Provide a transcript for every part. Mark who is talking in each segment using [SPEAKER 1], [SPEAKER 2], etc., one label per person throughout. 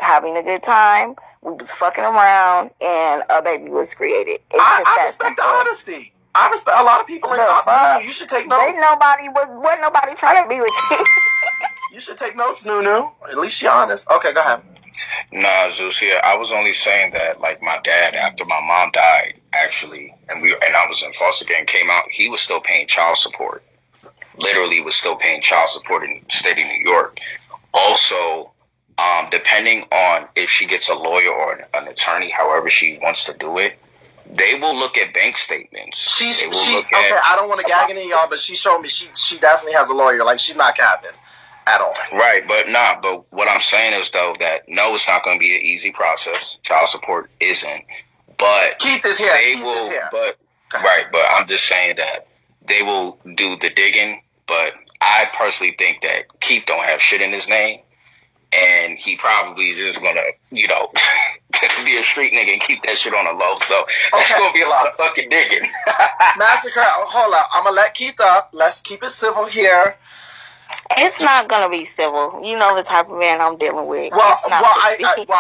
[SPEAKER 1] having a good time. We was fucking around, and a baby was created.
[SPEAKER 2] I respect the honesty. I respect a lot of people. You should take notes.
[SPEAKER 1] Wasn't nobody trying to be with you.
[SPEAKER 2] You should take notes, Nunu. At least you're honest. Okay, go ahead.
[SPEAKER 3] Nah, Zeus, yeah, I was only saying that, like, my dad, after my mom died, actually, and I was in foster care and came out, he was still paying child support. Literally was still paying child support in the state of New York. Also, depending on if she gets a lawyer or an attorney, however she wants to do it, they will look at bank statements.
[SPEAKER 2] She's okay. I don't want to gag any of y'all, but she showed me she definitely has a lawyer. Like, she's not capping at all.
[SPEAKER 3] Right, but what I'm saying is, though, that no, it's not going to be an easy process. Child support isn't. But
[SPEAKER 2] Keith is here.
[SPEAKER 3] But I'm just saying that they will do the digging. But I personally think that Keith don't have shit in his name, and he probably is just gonna, be a street nigga and keep that shit on the low. So it's gonna be a lot of fucking digging.
[SPEAKER 2] Massacre. Hold up. I'm gonna let Keith up. Let's keep it civil here.
[SPEAKER 1] It's not gonna be civil. You know the type of man I'm dealing with.
[SPEAKER 2] I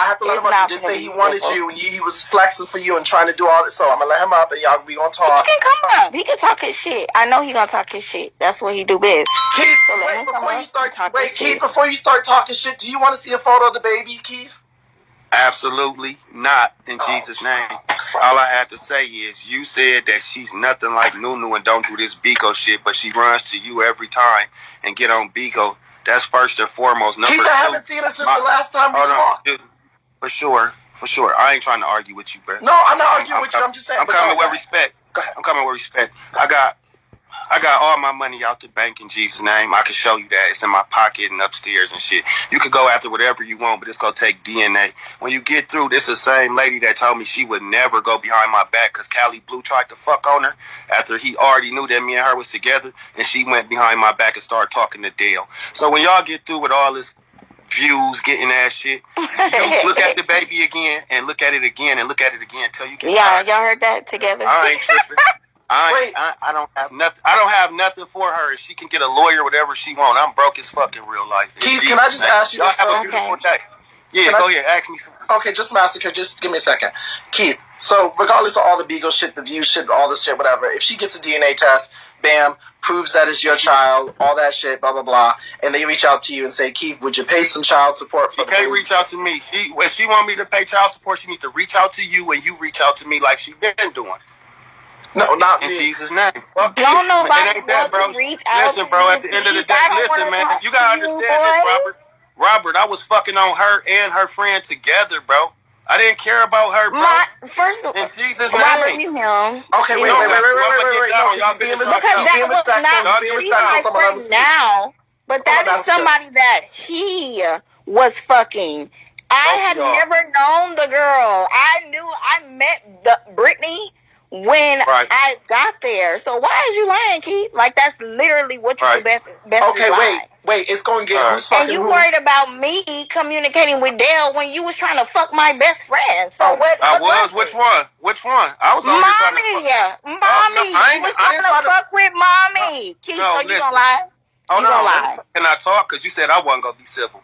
[SPEAKER 2] have to let him up. He did say he wanted you, and he was flexing for you and trying to do all this. So I'm gonna let him up, and y'all be gonna talk.
[SPEAKER 1] He can come up. He can talk his shit. I know he gonna talk his shit. That's what he do best.
[SPEAKER 2] Keith, before you start talking shit, do you want to see a photo of the baby, Keith?
[SPEAKER 4] Absolutely not, in Jesus' name. All I have to say is, you said that she's nothing like Nunu and don't do this BIGO shit, but she runs to you every time and get on BIGO. That's first and foremost.
[SPEAKER 2] Keith, I haven't seen her since the last time we talked.
[SPEAKER 4] For sure. I ain't trying to argue with you, bro.
[SPEAKER 2] No, I'm not arguing with you. I'm just saying.
[SPEAKER 4] I'm coming with respect. I got all my money out the bank in Jesus' name. I can show you that. It's in my pocket and upstairs and shit. You can go after whatever you want, but it's going to take DNA. When you get through, this is the same lady that told me she would never go behind my back because Callie Blue tried to fuck on her after he already knew that me and her was together, and she went behind my back and started talking to Dale. So when y'all get through with all this views, getting that shit, you look at the baby again and look at it again and look at it again until you get
[SPEAKER 1] tired. Y'all heard that together?
[SPEAKER 4] I ain't tripping. I don't have nothing. I don't have nothing for her. She can get a lawyer, whatever she want. I'm broke as fuck in real life.
[SPEAKER 2] Keith, can I just ask you this?
[SPEAKER 4] Have a beautiful day. Yeah, go ahead. Ask me something.
[SPEAKER 2] Okay, just Massacre. Just give me a second. Keith, so regardless of all the BIGO shit, the view shit, all this shit, whatever, if she gets a DNA test, bam, proves that it's your child, all that shit, blah, blah, blah, and they reach out to you and say, Keith, would you pay some child support for
[SPEAKER 4] the baby? She can't reach out to me. If she want me to pay child support, she needs to reach out to you, and you reach out to me like she been doing.
[SPEAKER 2] No, not
[SPEAKER 4] in
[SPEAKER 2] me.
[SPEAKER 4] Jesus' name.
[SPEAKER 1] Don't nobody want to reach out.
[SPEAKER 4] Listen, bro, at the end of the day, listen, man, you gotta understand this, Robert. Robert, I was fucking on her and her friend together, bro. I didn't care about her, bro.
[SPEAKER 1] First of all,
[SPEAKER 4] in Jesus' name.
[SPEAKER 1] Robert, you him.
[SPEAKER 2] Okay, wait.
[SPEAKER 1] Now, but that is somebody that he was fucking. I had never known the girl. I met Brittany when I got there. So why is you lying, Keith? Like, that's literally what you do best.
[SPEAKER 2] Okay, wait. It's going to get who's fucking.
[SPEAKER 1] And you worried about me communicating with Dale when you was trying to fuck my best friend. So what?
[SPEAKER 4] Which one? I was
[SPEAKER 1] Mommy. You was trying to fuck with Mommy. Keith, so you gonna lie?
[SPEAKER 4] Oh, no. Lie. Can I talk? Because you said I wasn't gonna be civil.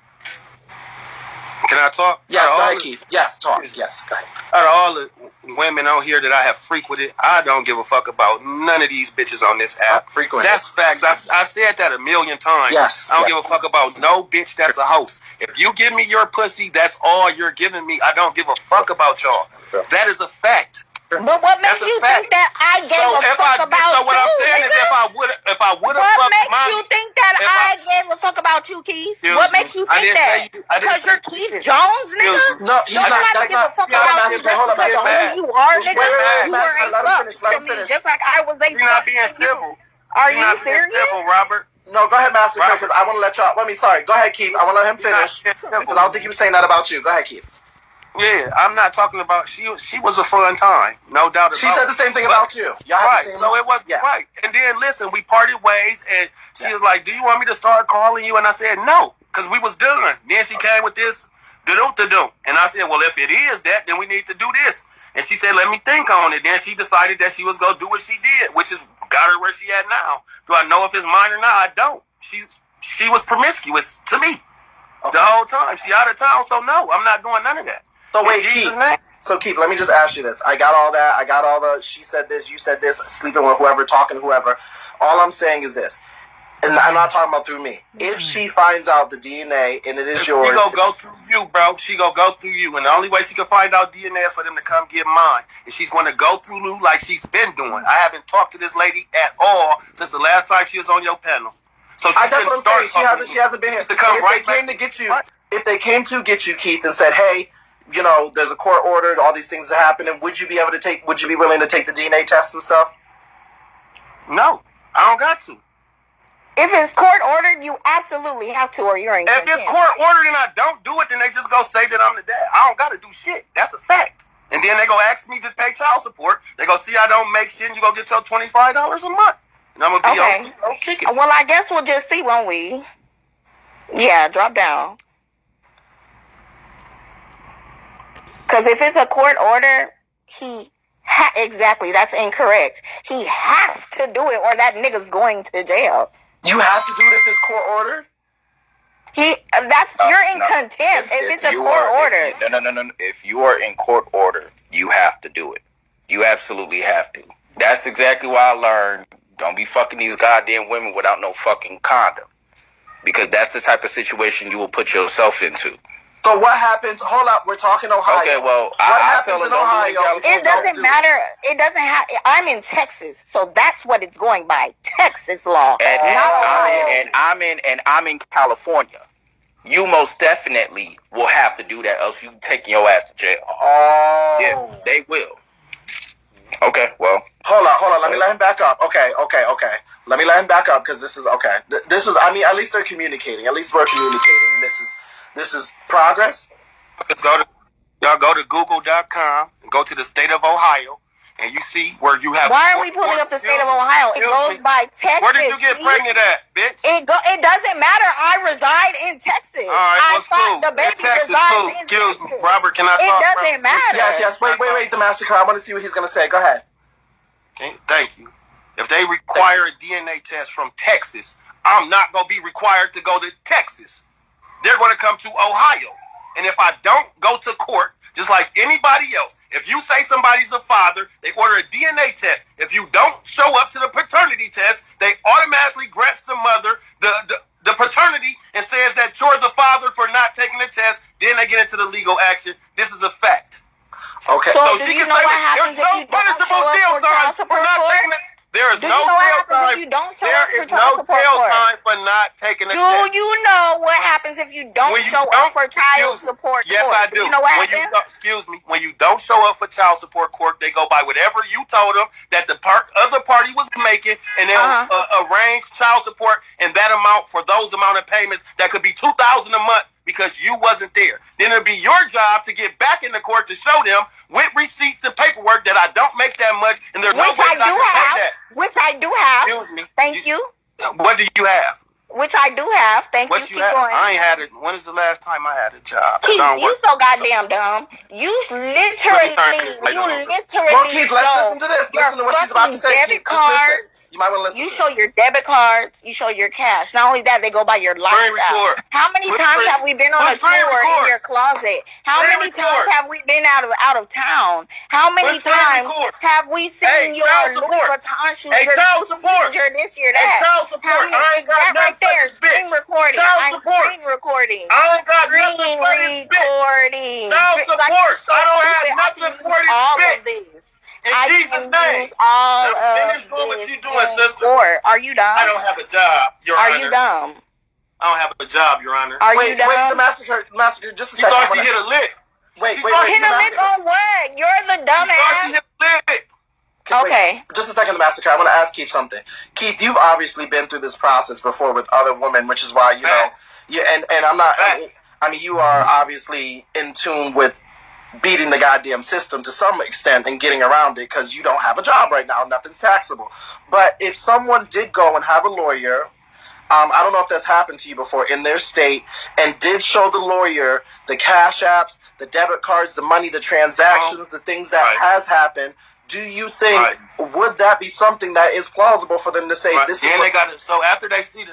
[SPEAKER 4] Can I talk?
[SPEAKER 2] Yes, go ahead, Keith. Yes, talk. Yes, go ahead.
[SPEAKER 4] Out of all the women on here that I have frequented, I don't give a fuck about none of these bitches on this app. That's facts. I said that a million times.
[SPEAKER 2] Yes.
[SPEAKER 4] I don't give a fuck about no bitch that's a host. If you give me your pussy, that's all you're giving me. I don't give a fuck about y'all. That is a fact.
[SPEAKER 1] But what makes you think that I gave a fuck about you?
[SPEAKER 4] So what I'm saying is, if I would have fucked Mommy.
[SPEAKER 1] What makes you think that I gave a fuck about you, Keith? What makes you think that? Because you're Keith Jones, nigga?
[SPEAKER 2] No, you're not.
[SPEAKER 1] Nobody give a fuck about you just because of who you are, nigga. You were a fuck to me, just like I was a fuck to you.
[SPEAKER 4] You're not being civil.
[SPEAKER 1] Are you serious?
[SPEAKER 4] Civil, Robert.
[SPEAKER 2] No, go ahead, Massacre, because I want to let y'all. Sorry. Go ahead, Keith. I want to let him finish because I don't think he was saying that about you. Go ahead, Keith.
[SPEAKER 4] Yeah, I'm not talking about she was a fun time, no doubt about it.
[SPEAKER 2] She said the same thing about you. Y'all
[SPEAKER 4] right, so it was right. And then listen, we parted ways, and she was like, "Do you want me to start calling you?" And I said, "No," because we was done. Then she came with this, da-dum. And I said, "Well, if it is that, then we need to do this." And she said, "Let me think on it." Then she decided that she was gonna do what she did, which is got her where she at now. Do I know if it's mine or not? I don't. She was promiscuous to me.
[SPEAKER 2] Okay.
[SPEAKER 4] The whole time. She out of town, so no, I'm not doing none of that.
[SPEAKER 2] So wait, Keith. So Keith, let me just ask you this. I got all that. I got all the she said this, you said this, sleeping with whoever, talking to whoever. All I'm saying is this. And I'm not talking about through me. If she finds out the DNA and it is yours,
[SPEAKER 4] she gonna go through you, bro. She gonna go through you, and the only way she can find out DNA is for them to come get mine. And she's gonna go through you like she's been doing. I haven't talked to this lady at all since the last time she was on your panel. So
[SPEAKER 2] that's what I'm saying. She hasn't been here
[SPEAKER 4] to come
[SPEAKER 2] if they came to get you. If they came to get you, Keith, and said, "Hey, you know, there's a court order, all these things that happen," and would you be willing to take the DNA test and stuff?
[SPEAKER 4] No, I don't got to.
[SPEAKER 1] If it's court ordered, you absolutely have to, or you're in contempt.
[SPEAKER 4] If it's court ordered and I don't do it, then they just go say that I'm the dad. I don't got to do shit. That's a fact. And then they go ask me to pay child support. They go see I don't make shit, and you go get your $25 a month. And I'm gonna be on kicking.
[SPEAKER 1] Well, I guess we'll just see, won't we? Yeah, drop down. Because if it's a court order, exactly, that's incorrect. He has to do it, or that nigga's going to jail.
[SPEAKER 2] You have to do it if it's court ordered?
[SPEAKER 1] You're in contempt if it's a court order.
[SPEAKER 3] No. If you are in court order, you have to do it. You absolutely have to. That's exactly why I learned, don't be fucking these goddamn women without no fucking condom. Because that's the type of situation you will put yourself into.
[SPEAKER 2] So what happens? Hold up, we're talking Ohio.
[SPEAKER 3] Okay, well,
[SPEAKER 2] what happens in Ohio?
[SPEAKER 1] It doesn't matter. It doesn't have. I'm in Texas, so that's what it's going by. Texas law.
[SPEAKER 3] And I'm in California. You most definitely will have to do that, else you taking your ass to jail.
[SPEAKER 2] Oh,
[SPEAKER 3] yeah, they will. Okay, well.
[SPEAKER 2] Hold on. Let me let him back up. Okay. Let me let him back up because this is okay. This is. I mean, at least they're communicating. At least we're communicating. This is progress.
[SPEAKER 4] Y'all go to Google.com and go to the state of Ohio, and you see where you have.
[SPEAKER 1] Why are we pulling up the state of Ohio? It goes by Texas.
[SPEAKER 4] Where did you get pregnant at, bitch?
[SPEAKER 1] It doesn't matter. I reside in Texas.
[SPEAKER 4] All right, what's cool?
[SPEAKER 1] The baby
[SPEAKER 4] Texas,
[SPEAKER 1] resides in
[SPEAKER 4] Excuse
[SPEAKER 1] Texas.
[SPEAKER 4] me, Robert. Can I talk?
[SPEAKER 1] It doesn't matter.
[SPEAKER 2] Yes. Wait. The massacre. I want to see what he's gonna say. Go ahead.
[SPEAKER 4] Okay, thank you. If they require a DNA test from Texas, I'm not gonna be required to go to Texas. They're going to come to Ohio. And if I don't go to court, just like anybody else, if you say somebody's the father, they order a DNA test. If you don't show up to the paternity test, they automatically grants the mother the paternity and says that you're the father for not taking the test. Then they get into the legal action. This is a fact.
[SPEAKER 2] Okay.
[SPEAKER 1] So do you know what happens if you don't show up for child support court?
[SPEAKER 4] There is no jail time. There is no jail time for not taking a test.
[SPEAKER 1] Do you know what happens if you don't show up for child support court?
[SPEAKER 4] Yes, I do.
[SPEAKER 1] You know what happens?
[SPEAKER 4] Excuse me. When you don't show up for child support court, they go by whatever you told them that the other party was making, and they'll arrange child support and that amount for those amount of payments that could be $2,000 a month because you wasn't there. Then it'll be your job to get back in the court to show them with receipts and paperwork that I don't make that much, and there's no way that I can pay that.
[SPEAKER 1] Which I do have.
[SPEAKER 4] Excuse me.
[SPEAKER 1] Thank you.
[SPEAKER 4] What do you have?
[SPEAKER 1] Which I do have. Thank you. Keep going.
[SPEAKER 4] I ain't had it. When is the last time I had a job?
[SPEAKER 1] Keith, you so goddamn dumb. You literally.
[SPEAKER 2] Well, Keith, let's listen to this. Listen to what she's about to say.
[SPEAKER 1] Debit cards.
[SPEAKER 2] You might want to listen.
[SPEAKER 1] You show your debit cards. You show your cash. Not only that, they go by your lifestyle. How many times have we been on a tour in your closet? How many times have we been out of town? How many times have we seen your Louis Vuitton shoes?
[SPEAKER 4] Hey, child support.
[SPEAKER 1] Your this, your that.
[SPEAKER 4] Hey, child support. I ain't got nothing for this bitch.
[SPEAKER 1] Screen recording.
[SPEAKER 4] Child support.
[SPEAKER 1] Screen recording.
[SPEAKER 4] I ain't got nothing for this bitch. Child support. I don't have nothing for this bitch. In Jesus' name. Finish doing what you doing, sister.
[SPEAKER 1] Are you dumb?
[SPEAKER 4] I don't have a job, Your Honor.
[SPEAKER 1] Are you dumb?
[SPEAKER 4] I don't have a job, Your Honor.
[SPEAKER 1] Are you dumb?
[SPEAKER 2] Wait, the massacre, just a second.
[SPEAKER 4] You thought she hit a lick.
[SPEAKER 2] Wait.
[SPEAKER 1] Hit a lick on what? You're the dumbass.
[SPEAKER 4] You thought she hit a lick.
[SPEAKER 1] Okay.
[SPEAKER 2] Wait, just a second, the massacre. I want to ask Keith something. Keith, you've obviously been through this process before with other women, which is why, you know, and I'm not, I mean, you are obviously in tune with beating the goddamn system to some extent and getting around it because you don't have a job right now. Nothing's taxable. But if someone did go and have a lawyer, I don't know if that's happened to you before, in their state, and did show the lawyer the cash apps, the debit cards, the money, the transactions, the things that has happened, do you think would that be something that is plausible for them to say this
[SPEAKER 4] then
[SPEAKER 2] is
[SPEAKER 4] they got so after they see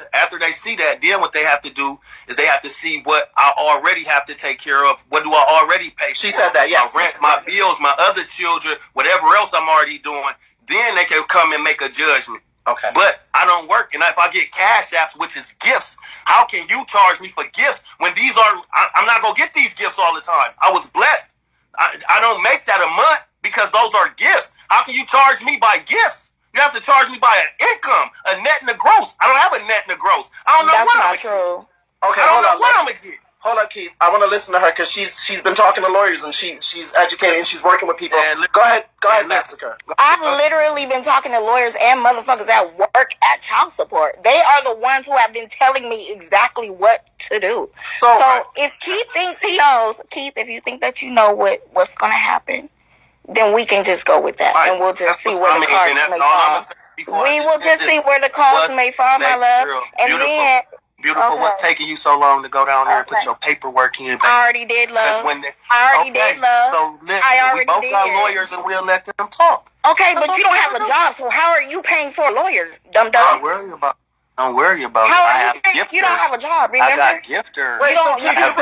[SPEAKER 4] that, then what they have to do is they have to see what I already have to take care of. What do I already pay for?
[SPEAKER 2] She said that, yes.
[SPEAKER 4] My rent, my bills, my other children, whatever else I'm already doing. Then they can come and make a judgment.
[SPEAKER 2] Okay.
[SPEAKER 4] But I don't work, and if I get cash apps, which is gifts, how can you charge me for gifts when these are? I'm not gonna get these gifts all the time. I was blessed. I don't make that a month because those are gifts. How can you charge me by gifts? You have to charge me by an income, a net and a gross. I don't have a net and a gross. I don't know what I'm gonna get.
[SPEAKER 2] Okay,
[SPEAKER 4] I don't know what I'm gonna get.
[SPEAKER 2] Hold up, Keith. I want to listen to her because she's been talking to lawyers and she's educated and she's working with people. Go ahead, Massacre.
[SPEAKER 1] I've literally been talking to lawyers and motherfuckers that work at child support. They are the ones who have been telling me exactly what to do. So if Keith thinks he knows, Keith, if you think that you know what's going to happen, then we can just go with that, and we'll just see where the cards may fall. We will just see where the cards may fall, my love, and then.
[SPEAKER 4] Beautiful, what's taking you so long to go down there and put your paperwork in? Baby?
[SPEAKER 1] I already did, love. I already did, love.
[SPEAKER 4] So we both got lawyers and we'll let them talk.
[SPEAKER 1] Okay, but you don't have a job, so how are you paying for a lawyer, dum-dum?
[SPEAKER 4] Don't worry about it. I have gifters.
[SPEAKER 1] You don't have a job, remember?
[SPEAKER 4] I got gifters.
[SPEAKER 1] Wait, but you don't have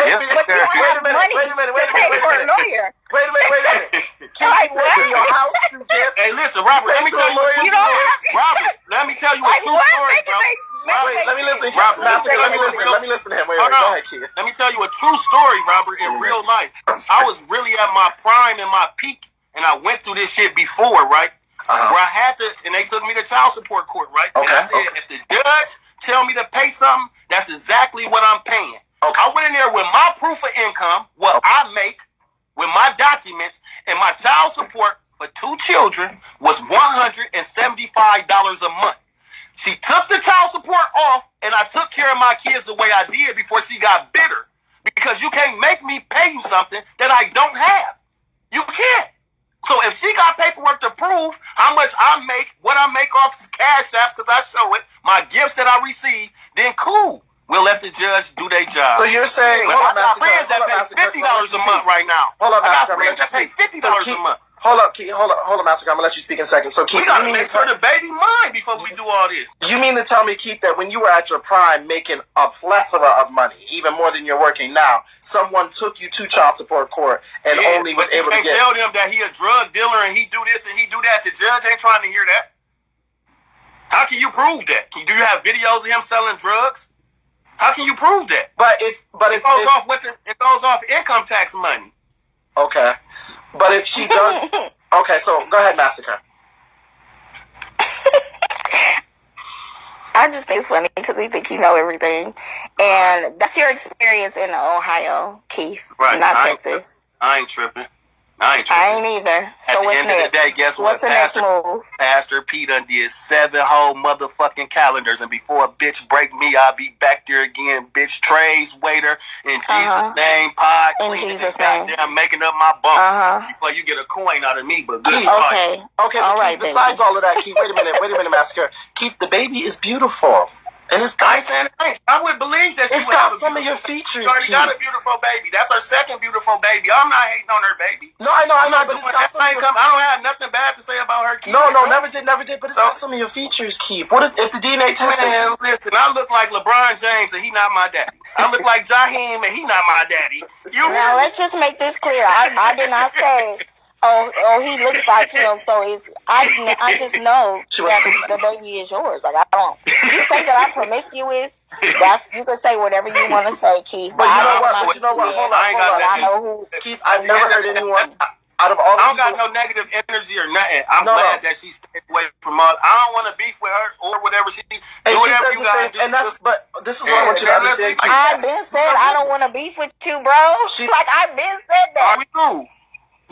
[SPEAKER 1] money to pay for a lawyer.
[SPEAKER 2] Wait a minute.
[SPEAKER 1] Like what?
[SPEAKER 2] Your house to gift.
[SPEAKER 4] Hey, listen, Robert, let me tell you Robert, let me tell you a true story, bro.
[SPEAKER 2] Wait, let me listen.
[SPEAKER 4] Robert,
[SPEAKER 2] let me listen to him. Wait, go ahead, Keith.
[SPEAKER 4] Let me tell you a true story, Robert, in real life. I was really at my prime and my peak, and I went through this shit before, right? Where I had to, and they took me to child support court, right?
[SPEAKER 2] Okay.
[SPEAKER 4] And I said, if the judge tell me to pay something, that's exactly what I'm paying.
[SPEAKER 2] Okay.
[SPEAKER 4] I went in there with my proof of income, what I make, with my documents, and my child support for 2 children was $175 a month. She took the child support off, and I took care of my kids the way I did before she got bitter. Because you can't make me pay you something that I don't have. You can't. So if she got paperwork to prove how much I make, what I make off cash apps, because I show it, my gifts that I receive, then cool. We'll let the judge do their job.
[SPEAKER 2] So you're saying,
[SPEAKER 4] I got friends that pay $50 a month right now.
[SPEAKER 2] Hold up,
[SPEAKER 4] I got friends that pay $50 a month.
[SPEAKER 2] Hold up, Keith. Hold up, Massacre. I'm gonna let you speak in a second. So, Keith,
[SPEAKER 4] we gotta make sure the baby mine before we do all this.
[SPEAKER 2] You mean to tell me, Keith, that when you were at your prime, making a plethora of money, even more than you're working now, someone took you to child support court and only was able to get?
[SPEAKER 4] You can't tell them that he a drug dealer and he do this and he do that. The judge ain't trying to hear that. How can you prove that? Do you have videos of him selling drugs? How can you prove that? It goes off income tax money.
[SPEAKER 2] Okay. But if she does... Okay, so go ahead, Massacre.
[SPEAKER 1] I just think it's funny because we think you know everything. And that's your experience in Ohio, Keith, not Texas.
[SPEAKER 4] I ain't tripping.
[SPEAKER 1] I ain't either. So
[SPEAKER 4] At the end of the day, guess what?
[SPEAKER 1] What's the next move?
[SPEAKER 4] Pastor P done did 7 whole motherfucking calendars, and before a bitch break me, I'll be back there again. Bitch, trays, waiter, in Jesus' name, pot, cleaning and goddamn making up my bump before you get a coin out of me. But good.
[SPEAKER 1] Okay,
[SPEAKER 2] all right. Besides all of that, Keith, wait a minute, Massacre. Keith, the baby is beautiful. And it's got,
[SPEAKER 4] I would believe that
[SPEAKER 2] it's got some of your features.
[SPEAKER 4] She already got a beautiful baby. That's her second beautiful baby. I'm not hating on her baby.
[SPEAKER 2] No, I know, but it's got some of your...
[SPEAKER 4] I don't have nothing bad to say about her.
[SPEAKER 2] No, never did. But it's got some of your features, Keith. What if the DNA test?
[SPEAKER 4] Man, listen, I look like LeBron James and he not my daddy. I look like Jaheim and he not my daddy.
[SPEAKER 1] Now let's just make this clear. I did not say. Oh, he looks like him, so I just know that the baby is yours. Like, I don't. You say that I'm promiscuous, you can say whatever you want to say, Keith.
[SPEAKER 2] But you know what? Hold on.
[SPEAKER 1] I know who.
[SPEAKER 2] Keith, I've never heard anyone. Out of all
[SPEAKER 4] I don't got no negative energy or nothing. I'm glad that she stayed away from us. I don't want to beef with her or whatever she do. Whatever you gotta do.
[SPEAKER 2] But this is what I want you to understand.
[SPEAKER 1] I've been said I don't want to beef with you, bro. I've been said that.
[SPEAKER 4] Are we cool?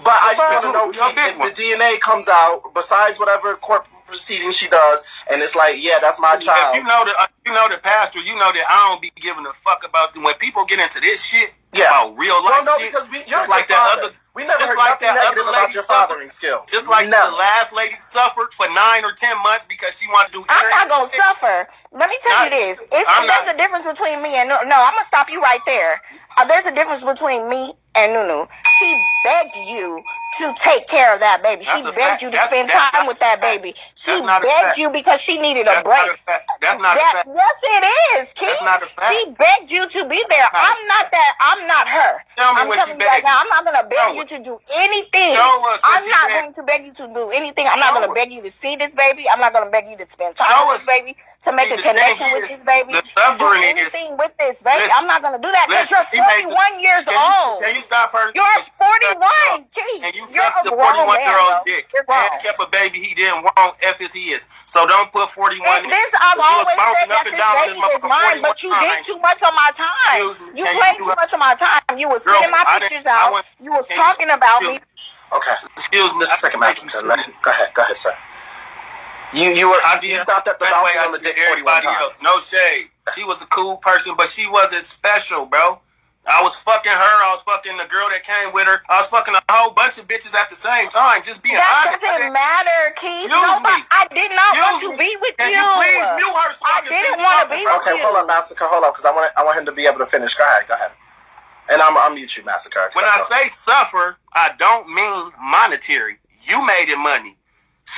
[SPEAKER 2] But I just want to know, Keith, if the DNA comes out, besides whatever court proceeding she does, and it's like, yeah, that's my child.
[SPEAKER 4] If you know the pastor, you know that I don't be giving a fuck about when people get into this shit about real life.
[SPEAKER 2] No, because you're
[SPEAKER 4] like that other.
[SPEAKER 2] We never heard nothing negative about your fathering skills.
[SPEAKER 4] Just like the last lady suffered for 9 or 10 months because she wanted to do.
[SPEAKER 1] I'm not gonna suffer. Let me tell you this. There's a difference between me and no. I'm gonna stop you right there. There's a difference between me and Nunu. She begged you to take care of that baby. She begged you to spend time with that baby. She begged you because she needed a break.
[SPEAKER 4] That's not a fact.
[SPEAKER 1] Yes, it is, Keith.
[SPEAKER 4] That's not a fact.
[SPEAKER 1] She begged you to be there. I'm not her. I'm telling you right now, I'm not going to beg you to do anything. I'm not going to beg you to do anything. I'm not going to beg you to see this baby. I'm not going to beg you to spend time with this baby, to make a connection with this baby, to do anything with this baby. I'm not going to do that because you're 41 years old.
[SPEAKER 4] Can you stop her?
[SPEAKER 1] You're 41. Jeez.
[SPEAKER 4] And you sucked the 41-year-old dick and kept a baby he didn't want, F is his. So don't put 41 in.
[SPEAKER 1] This, I've always said that this baby is mine, but you did too much on my time. You played too much on my time. You was sending my pictures out. You was talking about me.
[SPEAKER 2] Okay.
[SPEAKER 4] Excuse me.
[SPEAKER 2] Just a second, Master. Go ahead, sir. You stopped at the bouncing on the dick 41 times.
[SPEAKER 4] No shade. She was a cool person, but she wasn't special, bro. I was fucking her. I was fucking the girl that came with her. I was fucking a whole bunch of bitches at the same time. Just being honest.
[SPEAKER 1] That doesn't matter, Keith. Nobody, I did not want to be with you.
[SPEAKER 4] Can you please mute her so
[SPEAKER 1] I didn't want to be with you.
[SPEAKER 2] Okay, hold up, Massacre. Hold up, because I want him to be able to finish. Go ahead. And I'll mute you, Massacre.
[SPEAKER 4] When I say suffer, I don't mean monetary. You made it money.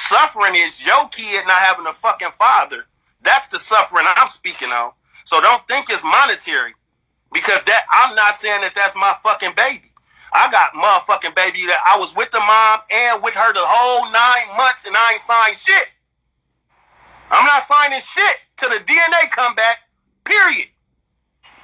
[SPEAKER 4] Suffering is your kid not having a fucking father. That's the suffering I'm speaking on. So don't think it's monetary. Because that, I'm not saying that that's my fucking baby. I got motherfucking baby that I was with the mom and with her the whole 9 months and I ain't signed shit. I'm not signing shit till the DNA come back, period.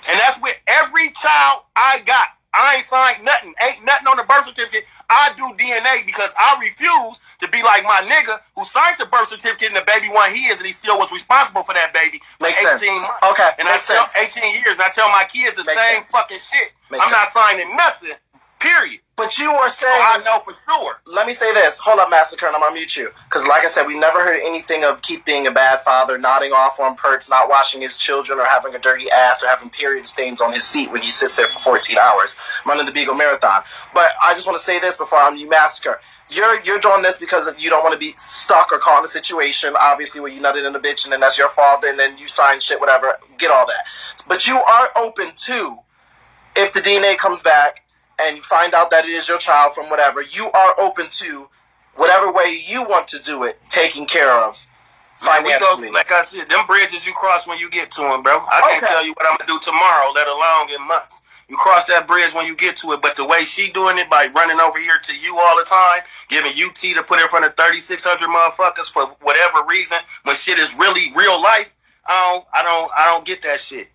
[SPEAKER 4] And that's with every child I got. I ain't signed nothing. Ain't nothing on the birth certificate. I do DNA because I refuse to be like my nigga who signed the birth certificate and the baby wasn't his and he still was responsible for that baby for 18 months.
[SPEAKER 2] Okay,
[SPEAKER 4] and I tell 18 years and I tell my kids the same fucking shit. I'm not signing nothing, period.
[SPEAKER 2] But you are saying...
[SPEAKER 4] So I know for sure.
[SPEAKER 2] Let me say this. Hold up, Massacre, and I'm going to mute you. Because like I said, we never heard anything of Keith being a bad father, nodding off on perks, not washing his children, or having a dirty ass, or having period stains on his seat when he sits there for 14 hours running the BIGO Marathon. But I just want to say this before I'm you, Massacre. You're doing this because you don't want to be stuck or caught in a situation, obviously, where you nutted in a bitch, and then that's your fault, and then you sign shit, whatever. Get all that. But you are open to, if the DNA comes back, and you find out that it is your child from whatever, you are open to whatever way you want to do it, taking care of financially.
[SPEAKER 4] Like I said, them bridges you cross when you get to them, bro. I can't tell you what I'm going to do tomorrow, let alone in months. You cross that bridge when you get to it, but the way she doing it by running over here to you all the time, giving UT to put in front of 3,600 motherfuckers for whatever reason, when shit is really real life, I don't get that shit.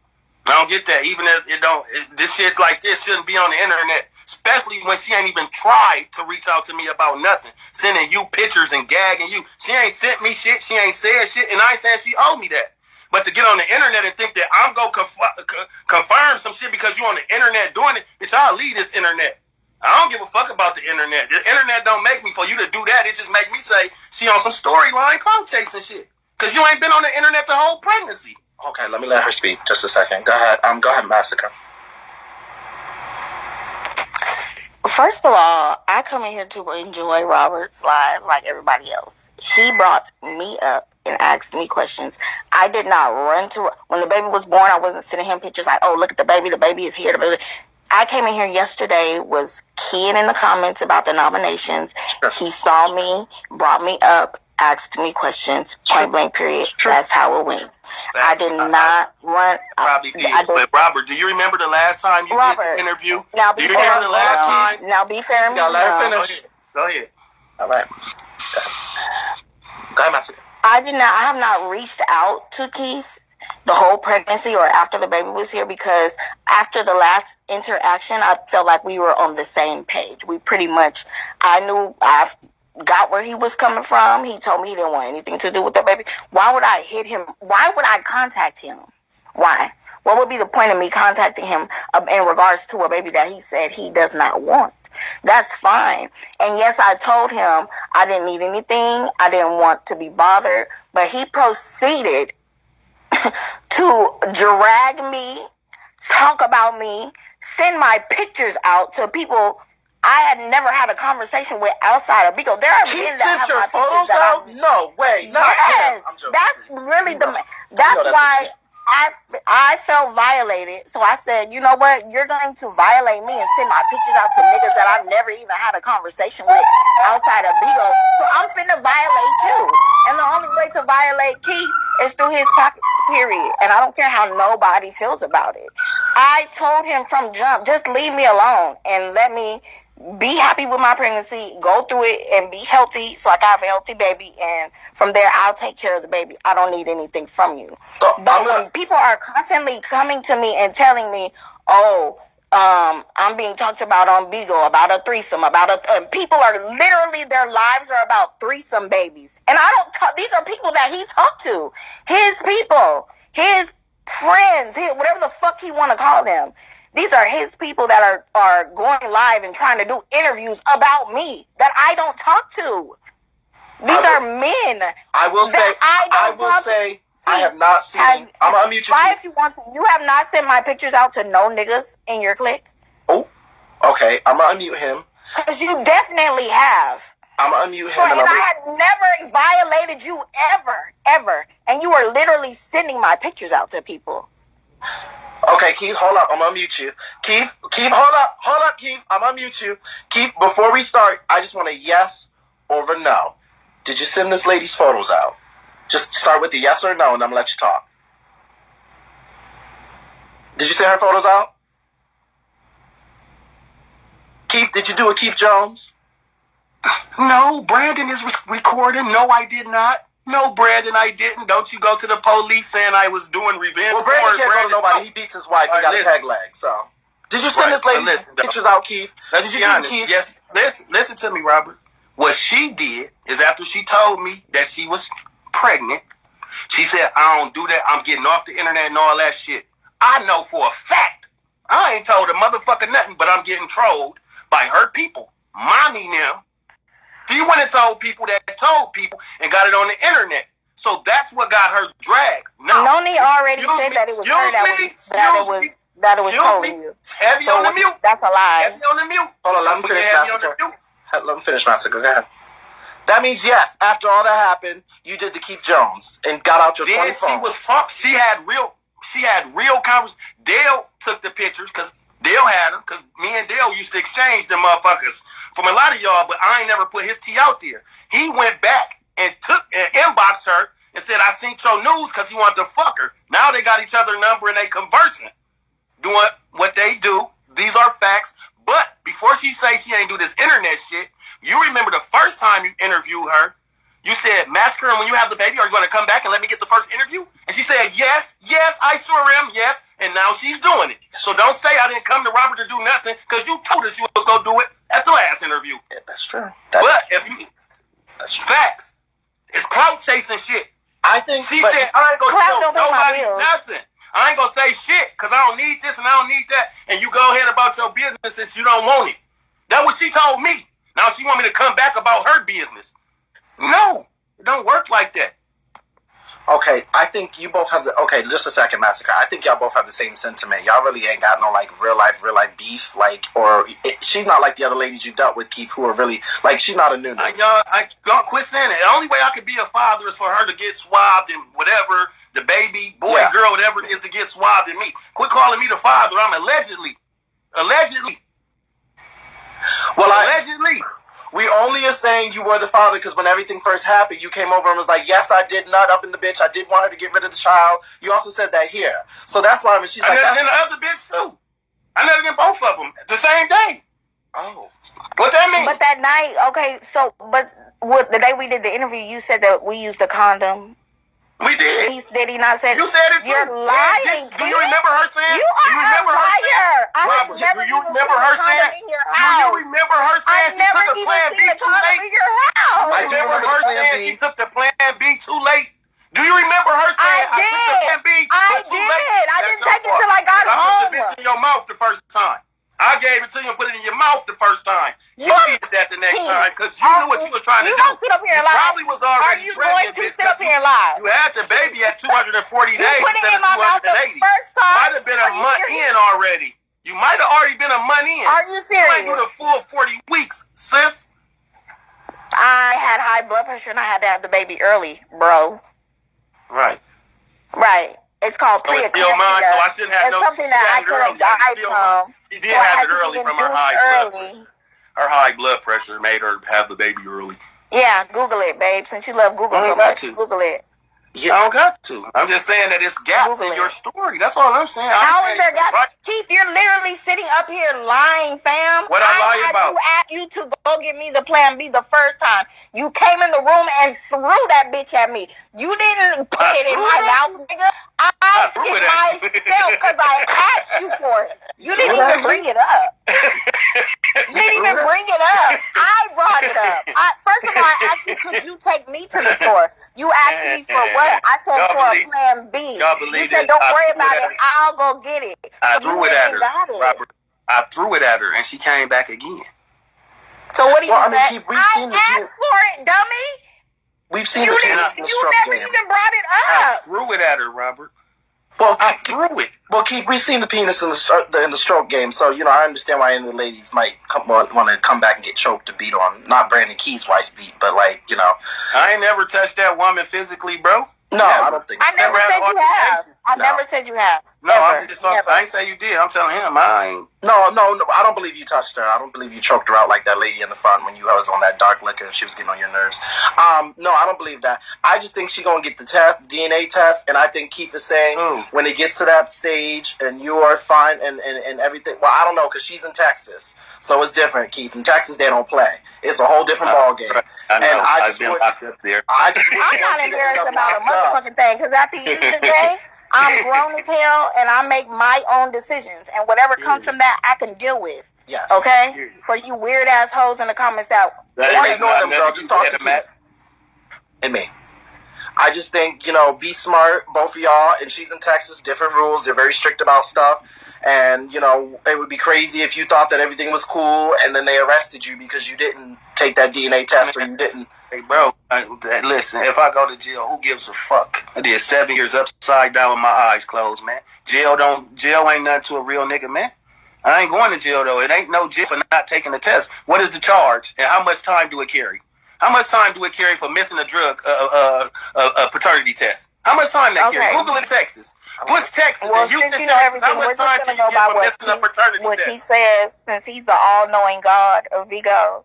[SPEAKER 4] I don't get that. Even if this shit like this shouldn't be on the internet. Especially when she ain't even tried to reach out to me about nothing. Sending you pictures and gagging you. She ain't sent me shit. She ain't said shit. And I ain't saying she owed me that. But to get on the internet and think that I'm going to confirm some shit because you on the internet doing it, bitch, I'll leave this internet. I don't give a fuck about the internet. The internet don't make me for you to do that. It just make me say she on some storyline clout chasing shit. Because you ain't been on the internet the whole pregnancy.
[SPEAKER 2] Okay, let me let her speak just a second. Go ahead, Massacre.
[SPEAKER 1] First of all, I come in here to enjoy Robert's live like everybody else. He brought me up and asked me questions. I did not run to... When the baby was born, I wasn't sending him pictures like, oh, look at the baby is here. The baby. I came in here yesterday, was keying in the comments about the nominations. Sure. He saw me, brought me up, asked me questions, point blank period. Sure. That's how it went. I did not run.
[SPEAKER 4] Probably did. But Robert, do you remember the last time you did the interview?
[SPEAKER 1] Now
[SPEAKER 4] be fair. Remember the last time?
[SPEAKER 1] Now be fair.
[SPEAKER 2] Now let her finish.
[SPEAKER 4] Go ahead.
[SPEAKER 2] All right. Go ahead, Massacre.
[SPEAKER 1] I have not reached out to Keith the whole pregnancy or after the baby was here because after the last interaction, I felt like we were on the same page. We pretty much, I knew I got where he was coming from. He told me he didn't want anything to do with the baby. Why would I hit him? Why would I contact him? Why? What would be the point of me contacting him in regards to a baby that he said he does not want? That's fine. And yes, I told him I didn't need anything. I didn't want to be bothered. But he proceeded to drag me, talk about me, send my pictures out to people I had never had a conversation with outside of BIGO. There are men that have my photos
[SPEAKER 2] out. No way.
[SPEAKER 1] Yes, that's really that's why I felt violated, so I said, you know what? You're going to violate me and send my pictures out to niggas that I've never even had a conversation with outside of BIGO. So I'm finna violate you. And the only way to violate Keith is through his pockets, period. And I don't care how nobody feels about it. I told him from jump, just leave me alone and let me be happy with my pregnancy, go through it, and be healthy so I can have a healthy baby. And from there, I'll take care of the baby. I don't need anything from you.
[SPEAKER 2] So,
[SPEAKER 1] but when people are constantly coming to me and telling me, oh, I'm being talked about on BIGO, about a threesome, people are literally, their lives are about threesome babies. And I don't talk, these are people that he talked to. His people, his friends, whatever the fuck he want to call them. These are his people that are going live and trying to do interviews about me that I don't talk to. These are men.
[SPEAKER 2] I will say, I have not seen. I'm gonna unmute you.
[SPEAKER 1] If you want to, you have not sent my pictures out to no niggas in your clique.
[SPEAKER 2] Oh, okay. I'm gonna unmute him.
[SPEAKER 1] Because you definitely have.
[SPEAKER 2] I'm gonna unmute him.
[SPEAKER 1] And I had never violated you ever. And you were literally sending my pictures out to people.
[SPEAKER 2] Okay, Keith, hold up. I'm gonna mute you. Keith, hold up, Keith. I'm gonna mute you. Keith, before we start, I just want a yes or a no. Did you send this lady's photos out? Just start with the yes or no, and I'm gonna let you talk. Did you send her photos out? Keith, did you do a Keith Jones?
[SPEAKER 4] No, Brandon is recording. No, I did not. No, Brandon, I didn't. Don't you go to the police saying I was doing revenge.
[SPEAKER 2] Well, Brandon can't go to nobody. He beats his wife and got a peg leg, so. Did you send this lady pictures out, Keith?
[SPEAKER 4] Let's be honest. Yes, listen to me, Robert. What she did is after she told me that she was pregnant, she said, I don't do that. I'm getting off the internet and all that shit. I know for a fact. I ain't told a motherfucker nothing, but I'm getting trolled by her people. Mommy them. She went and told people that told people and got it on the internet. So that's what got her dragged. No,
[SPEAKER 1] Noni already said that it was her that was told you.
[SPEAKER 4] Heavy on the mute.
[SPEAKER 1] That's a lie.
[SPEAKER 4] Heavy on the mute.
[SPEAKER 2] Hold on, let me finish Massacre. Let me finish Massacre. Go ahead. That means yes, after all that happened, you did the Keith Jones and got out your 20 phone.
[SPEAKER 4] She had real conversations. Dale took the pictures because Dale had them, because me and Dale used to exchange them motherfuckers from a lot of y'all, but I ain't never put his tea out there. He went back and inboxed her and said, I seen your news because he wanted to fuck her. Now they got each other number and they conversing, doing what they do. These are facts. But before she say she ain't do this internet shit, you remember the first time you interviewed her, you said, Massacre, and when you have the baby, are you going to come back and let me get the first interview? And she said, yes, I sure am, yes. And now she's doing it. So don't say I didn't come to Robert to do nothing, because you told us you was going to do it at the last interview.
[SPEAKER 2] Yeah, that's true.
[SPEAKER 4] That's facts. It's clout chasing shit.
[SPEAKER 2] I think
[SPEAKER 4] she said, I ain't going to tell nobody nothing. I ain't going to say shit, because I don't need this and I don't need that. And you go ahead about your business since you don't want it. That's what she told me. Now she want me to come back about her business. No, it don't work like that.
[SPEAKER 2] Okay, I think you both have just a second, Massacre. I think y'all both have the same sentiment. Y'all really ain't got no, real life beef, she's not like the other ladies you dealt with, Keith, who are really, she's not a new nigga.
[SPEAKER 4] Y'all quit saying it. The only way I could be a father is for her to get swabbed and whatever, the baby, boy, girl, whatever it is, to get swabbed and me. Quit calling me the father. I'm allegedly.
[SPEAKER 2] Well,
[SPEAKER 4] allegedly.
[SPEAKER 2] We only are saying you were the father because when everything first happened, you came over and was like, yes, I did nut up in the bitch. I did want her to get rid of the child. You also said that here. So that's why when she's like...
[SPEAKER 4] I nutted in the other bitch, too. I nutted in both of them the same day.
[SPEAKER 2] Oh.
[SPEAKER 4] What that mean?
[SPEAKER 1] But that night, the day we did the interview, you said that we used a condom.
[SPEAKER 4] We did.
[SPEAKER 1] Did he not say?
[SPEAKER 4] You said it too.
[SPEAKER 1] You're lying.
[SPEAKER 4] Do you remember her saying?
[SPEAKER 1] You are a liar.
[SPEAKER 4] Robert, do you remember her saying? Do you remember her saying she took a plan B too late? I remember her saying she took the plan B too late. Do you remember her saying I took the plan B too late?
[SPEAKER 1] I didn't take it till I got home.
[SPEAKER 4] I put the bitch in your mouth the first time. I gave it to you and put it in your mouth the first time. You did that the next time because you knew what you were trying to do.
[SPEAKER 1] You gonna sit up here and lie?
[SPEAKER 4] Probably was already pregnant.
[SPEAKER 1] Are you going to sit up here and lie?
[SPEAKER 4] You had the baby at 240 days
[SPEAKER 1] instead
[SPEAKER 4] of 280. Might have been a month in already. You might have already been a month in.
[SPEAKER 1] Are you serious?
[SPEAKER 4] You might do the full 40 weeks, sis.
[SPEAKER 1] I had high blood pressure and I had to have the baby early, bro.
[SPEAKER 4] Right.
[SPEAKER 1] It's called preeclampsia.
[SPEAKER 4] So I shouldn't have
[SPEAKER 1] it's something that I could have died from.
[SPEAKER 4] She did have it early from her high blood pressure. Her high blood pressure made her have the baby early.
[SPEAKER 1] Yeah, Google it, babe. Since you love Google so much, Google it.
[SPEAKER 4] Yeah, I don't got to. I'm just saying that it's gaps in your story. That's all I'm saying.
[SPEAKER 1] How is there gaps? Right. Keith, you're literally sitting up here lying, fam.
[SPEAKER 4] What I lie about?
[SPEAKER 1] I asked you to go get me the plan B the first time. You came in the room and threw that bitch at me. You didn't put it in my mouth, nigga. I threw it myself because I asked you for it. You didn't even bring it up. You didn't even bring it up. I brought it up. First of all, I asked you, could you take me to the store? You asked me for what? I said for a plan B. You said, don't worry about it. I'll go get it.
[SPEAKER 4] I threw it at her, Robert. I threw it at her, and she came back again.
[SPEAKER 1] So what do you say? I asked for it, dummy.
[SPEAKER 2] We've seen
[SPEAKER 1] you never even brought it up.
[SPEAKER 4] I threw it at her, Robert.
[SPEAKER 2] Well,
[SPEAKER 4] I threw it.
[SPEAKER 2] Well, Keith, we've seen the penis in the stroke game, so I understand why any of the ladies might want to come back and get choked to beat on. Not Brandon Key's wife beat, but
[SPEAKER 4] I ain't never touched that woman physically, bro.
[SPEAKER 2] No, I don't think so.
[SPEAKER 1] I never said you have. I never said you have.
[SPEAKER 4] No, I'm just talking. I ain't say you did. I'm telling him I ain't.
[SPEAKER 2] No, I don't believe you touched her. I don't believe you choked her out like that lady in the front when you was on that dark liquor and she was getting on your nerves. No, I don't believe that. I just think she's gonna get the DNA test, and I think Keith is saying when it gets to that stage and you are fine and everything. Well, I don't know because she's in Texas, so it's different. Keith, in Texas they don't play. It's a whole different ball game.
[SPEAKER 4] I know. I've been locked up there.
[SPEAKER 1] I'm not embarrassed about a motherfucking thing because at the end of the day, I'm grown as hell and I make my own decisions, and whatever comes from that, I can deal with.
[SPEAKER 2] Yes.
[SPEAKER 1] Okay. For you weird ass hoes in the comments that
[SPEAKER 2] ignore them, girl. Just talk to Matt and me. I just think be smart, both of y'all. And she's in Texas. Different rules. They're very strict about stuff. And it would be crazy if you thought that everything was cool and then they arrested you because you didn't take that DNA test or you didn't.
[SPEAKER 4] Hey, bro, listen, if I go to jail, who gives a fuck? I did 7 years upside down with my eyes closed, man. Jail ain't nothing to a real nigga, man. I ain't going to jail, though. It ain't no jail for not taking the test. What is the charge? And how much time do it carry? How much time do it carry for missing a drug, a paternity test? How much time that carry? Google in Texas. What's Texas?
[SPEAKER 1] Well, since you know everything, we're just going to go by what he says, since he's the all-knowing God of BIGO.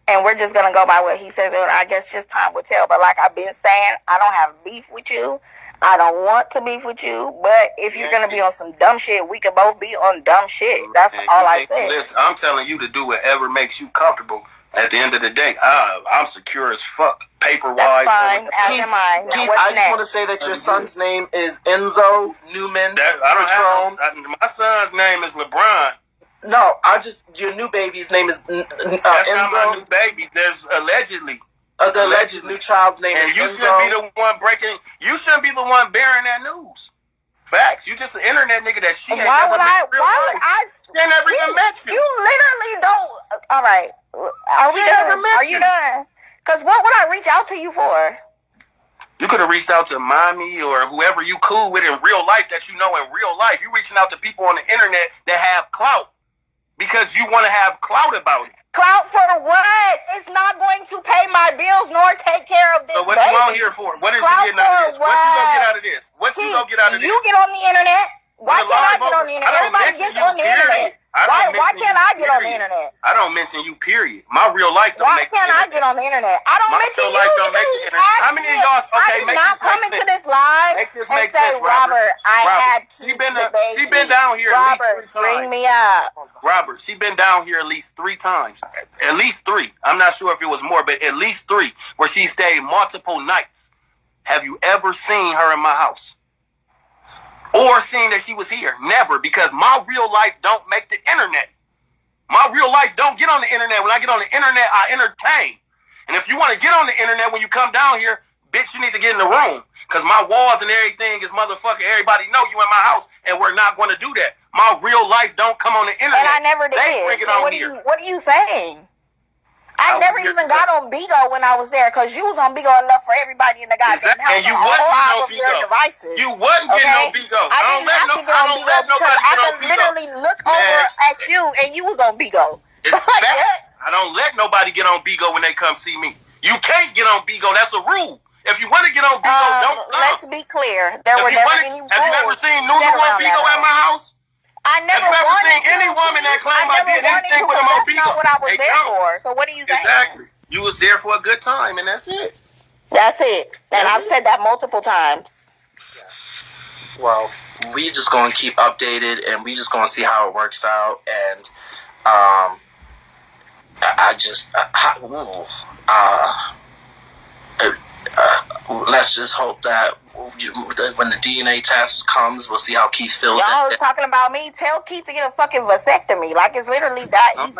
[SPEAKER 1] And we're just going to go by what he says. I guess just time will tell. But like I've been saying, I don't have beef with you. I don't want to beef with you. But if you're going to be on some dumb shit, we can both be on dumb shit. That's all I say.
[SPEAKER 4] Listen, I'm telling you to do whatever makes you comfortable. At the end of the day, I'm secure as fuck, paper-wise.
[SPEAKER 1] That's fine, as am I.
[SPEAKER 2] Keith, I just want to say that your son's name is Enzo Newman.
[SPEAKER 4] My son's name is LeBron.
[SPEAKER 2] No, your new baby's name is Enzo.
[SPEAKER 4] That's not my new baby. There's allegedly.
[SPEAKER 2] The alleged new child's name is Enzo.
[SPEAKER 4] You shouldn't be the one breaking. You shouldn't be the one bearing that news. Facts. You just an internet nigga that she ain't never met. Why would I? She ain't never even met you.
[SPEAKER 1] You literally don't. All right. Are we done? Are you done? Because what would I reach out to you for?
[SPEAKER 4] You could have reached out to mommy or whoever you cool with in real life that you know in real life. You reaching out to people on the internet that have clout because you want to have clout about it.
[SPEAKER 1] Clout for what? It's not going to pay my bills nor take care of this.
[SPEAKER 4] So what you on here for? What is you getting out of this? What you gonna get out of this? What you gonna get out of this?
[SPEAKER 1] You get on the internet. Why can't I get on the internet? Everybody gets on the internet. Why can't I get on the internet?
[SPEAKER 4] I don't mention you, period. My real life don't make
[SPEAKER 1] Why can't I get on the internet? I don't mention you because
[SPEAKER 4] how many of y'all, okay,
[SPEAKER 1] I did not come into this live and say, Robert, I had
[SPEAKER 4] she been down here at least 3 times.
[SPEAKER 1] Bring me up.
[SPEAKER 4] Robert, she been down here at least 3 times. At least 3. I'm not sure if it was more, but at least 3 where she stayed multiple nights. Have you ever seen her in my house? Or seeing that she was here? Never, because my real life don't make the internet. My real life don't get on the internet. When I get on the internet, I entertain. And if you want to get on the internet when you come down here, bitch, you need to get in the room. Because my walls and everything is motherfucking, everybody know you in my house, and we're not going to do that. My real life don't come on the internet.
[SPEAKER 1] And I never did.
[SPEAKER 4] They bring it on here.
[SPEAKER 1] What are you saying? I never even got on BIGO when I was there because you was on BIGO enough for everybody in the goddamn house.
[SPEAKER 4] And you wasn't on BIGO. You wasn't getting on BIGO.
[SPEAKER 1] I didn't have to get on BIGO because I could literally look over at you and you was on BIGO.
[SPEAKER 4] I don't let nobody get on BIGO when they come see me. You can't get on BIGO. That's a rule. If you want to get on BIGO, don't come.
[SPEAKER 1] Let's be clear. There were never any rules.
[SPEAKER 4] Have you ever seen Nunu on BIGO at my house?
[SPEAKER 1] I never
[SPEAKER 4] Have you ever
[SPEAKER 1] wanted
[SPEAKER 4] seen any woman that claimed I did anything with them on BIGO?
[SPEAKER 1] That's not what I was there for. So what are you saying?
[SPEAKER 4] Exactly. You was there for a good time, and that's it.
[SPEAKER 1] That's it. And I've said that multiple times.
[SPEAKER 2] Yes. Well, we just gonna keep updated, and we just gonna see how it works out. And let's just hope that when the DNA test comes, we'll see how Keith feels.
[SPEAKER 1] Y'all was talking about me. Tell Keith to get a fucking vasectomy. Like, it's literally that easy.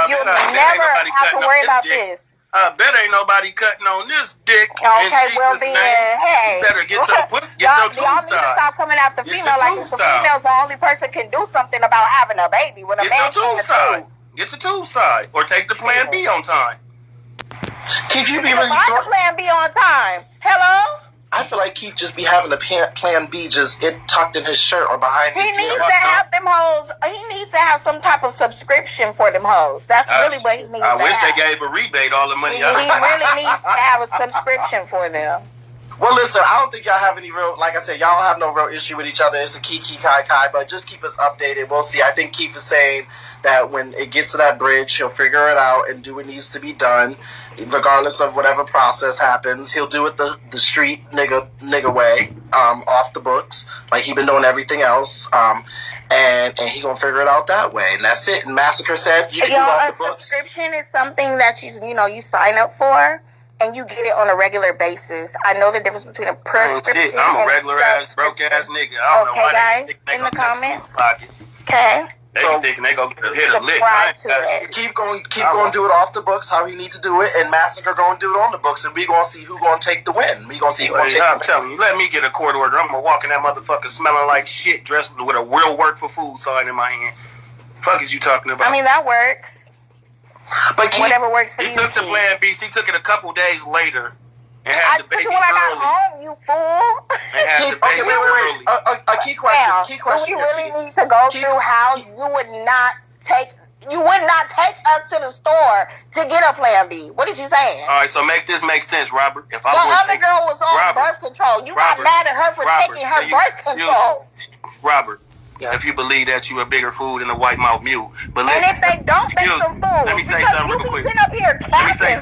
[SPEAKER 1] You'll never have to worry about this.
[SPEAKER 4] I bet ain't nobody cutting on this dick.
[SPEAKER 1] Okay, well then, hey.
[SPEAKER 4] You better get your pussy,
[SPEAKER 1] y'all need to stop coming after female like the female's the only person can do something about having a baby when a man can't.
[SPEAKER 4] Get your tube side, or take the Plan B on time.
[SPEAKER 2] Keith, you be really
[SPEAKER 1] the Plan B on time. Hello?
[SPEAKER 2] I feel like Keith just be having the Plan B tucked in his shirt or behind his
[SPEAKER 1] He needs to have them hoes. He needs to have some type of subscription for them hoes. That's really what he needs.
[SPEAKER 4] I wish they gave a rebate all the money.
[SPEAKER 1] He really needs to have a subscription for them.
[SPEAKER 2] Well, listen, I don't think y'all have any real, like I said, y'all don't have no real issue with each other. It's a kiki kai kai, but just keep us updated. We'll see. I think Keith is saying that when it gets to that bridge, he'll figure it out and do what needs to be done, regardless of whatever process happens. He'll do it the street nigga way, off the books, like he been doing everything else. And he gonna figure it out that way, and that's it. And Massacre said, you can do off the books.
[SPEAKER 1] Subscription is something that you sign up for. And you get it on a regular basis. I know the difference between a prescription.
[SPEAKER 4] I'm a regular ass, broke ass nigga. I don't know why
[SPEAKER 1] guys,
[SPEAKER 4] they
[SPEAKER 1] in the comments.
[SPEAKER 4] Okay. They thinking they gonna hit a lick.
[SPEAKER 2] Keep going do it off the books how he need to do it, and Massacre gonna do it on the books, and we gonna see who gonna take the win. We gonna see who gonna take the win.
[SPEAKER 4] I'm telling you, let me get a court order. I'm gonna walk in that motherfucker smelling like shit, dressed with a real work for food sign in my hand. Fuck is you talking about?
[SPEAKER 1] I mean, that works.
[SPEAKER 2] But
[SPEAKER 1] whatever works for you.
[SPEAKER 4] He took the Plan B. She took it a couple days later and had the baby
[SPEAKER 1] when I got home, you fool.
[SPEAKER 4] And had the baby early.
[SPEAKER 2] A key question.
[SPEAKER 1] Do we really need to go through how you would not take us to the store to get a Plan B? What is you saying?
[SPEAKER 4] All right, so make this make sense, Robert. If I
[SPEAKER 1] the other girl was on birth control. You got mad at her for taking her birth control.
[SPEAKER 4] Robert. If you believe that you a bigger food than a white mouth mule. But listen,
[SPEAKER 1] and if they don't, they some fools.
[SPEAKER 4] Let me say something real quick.
[SPEAKER 1] Up here capping,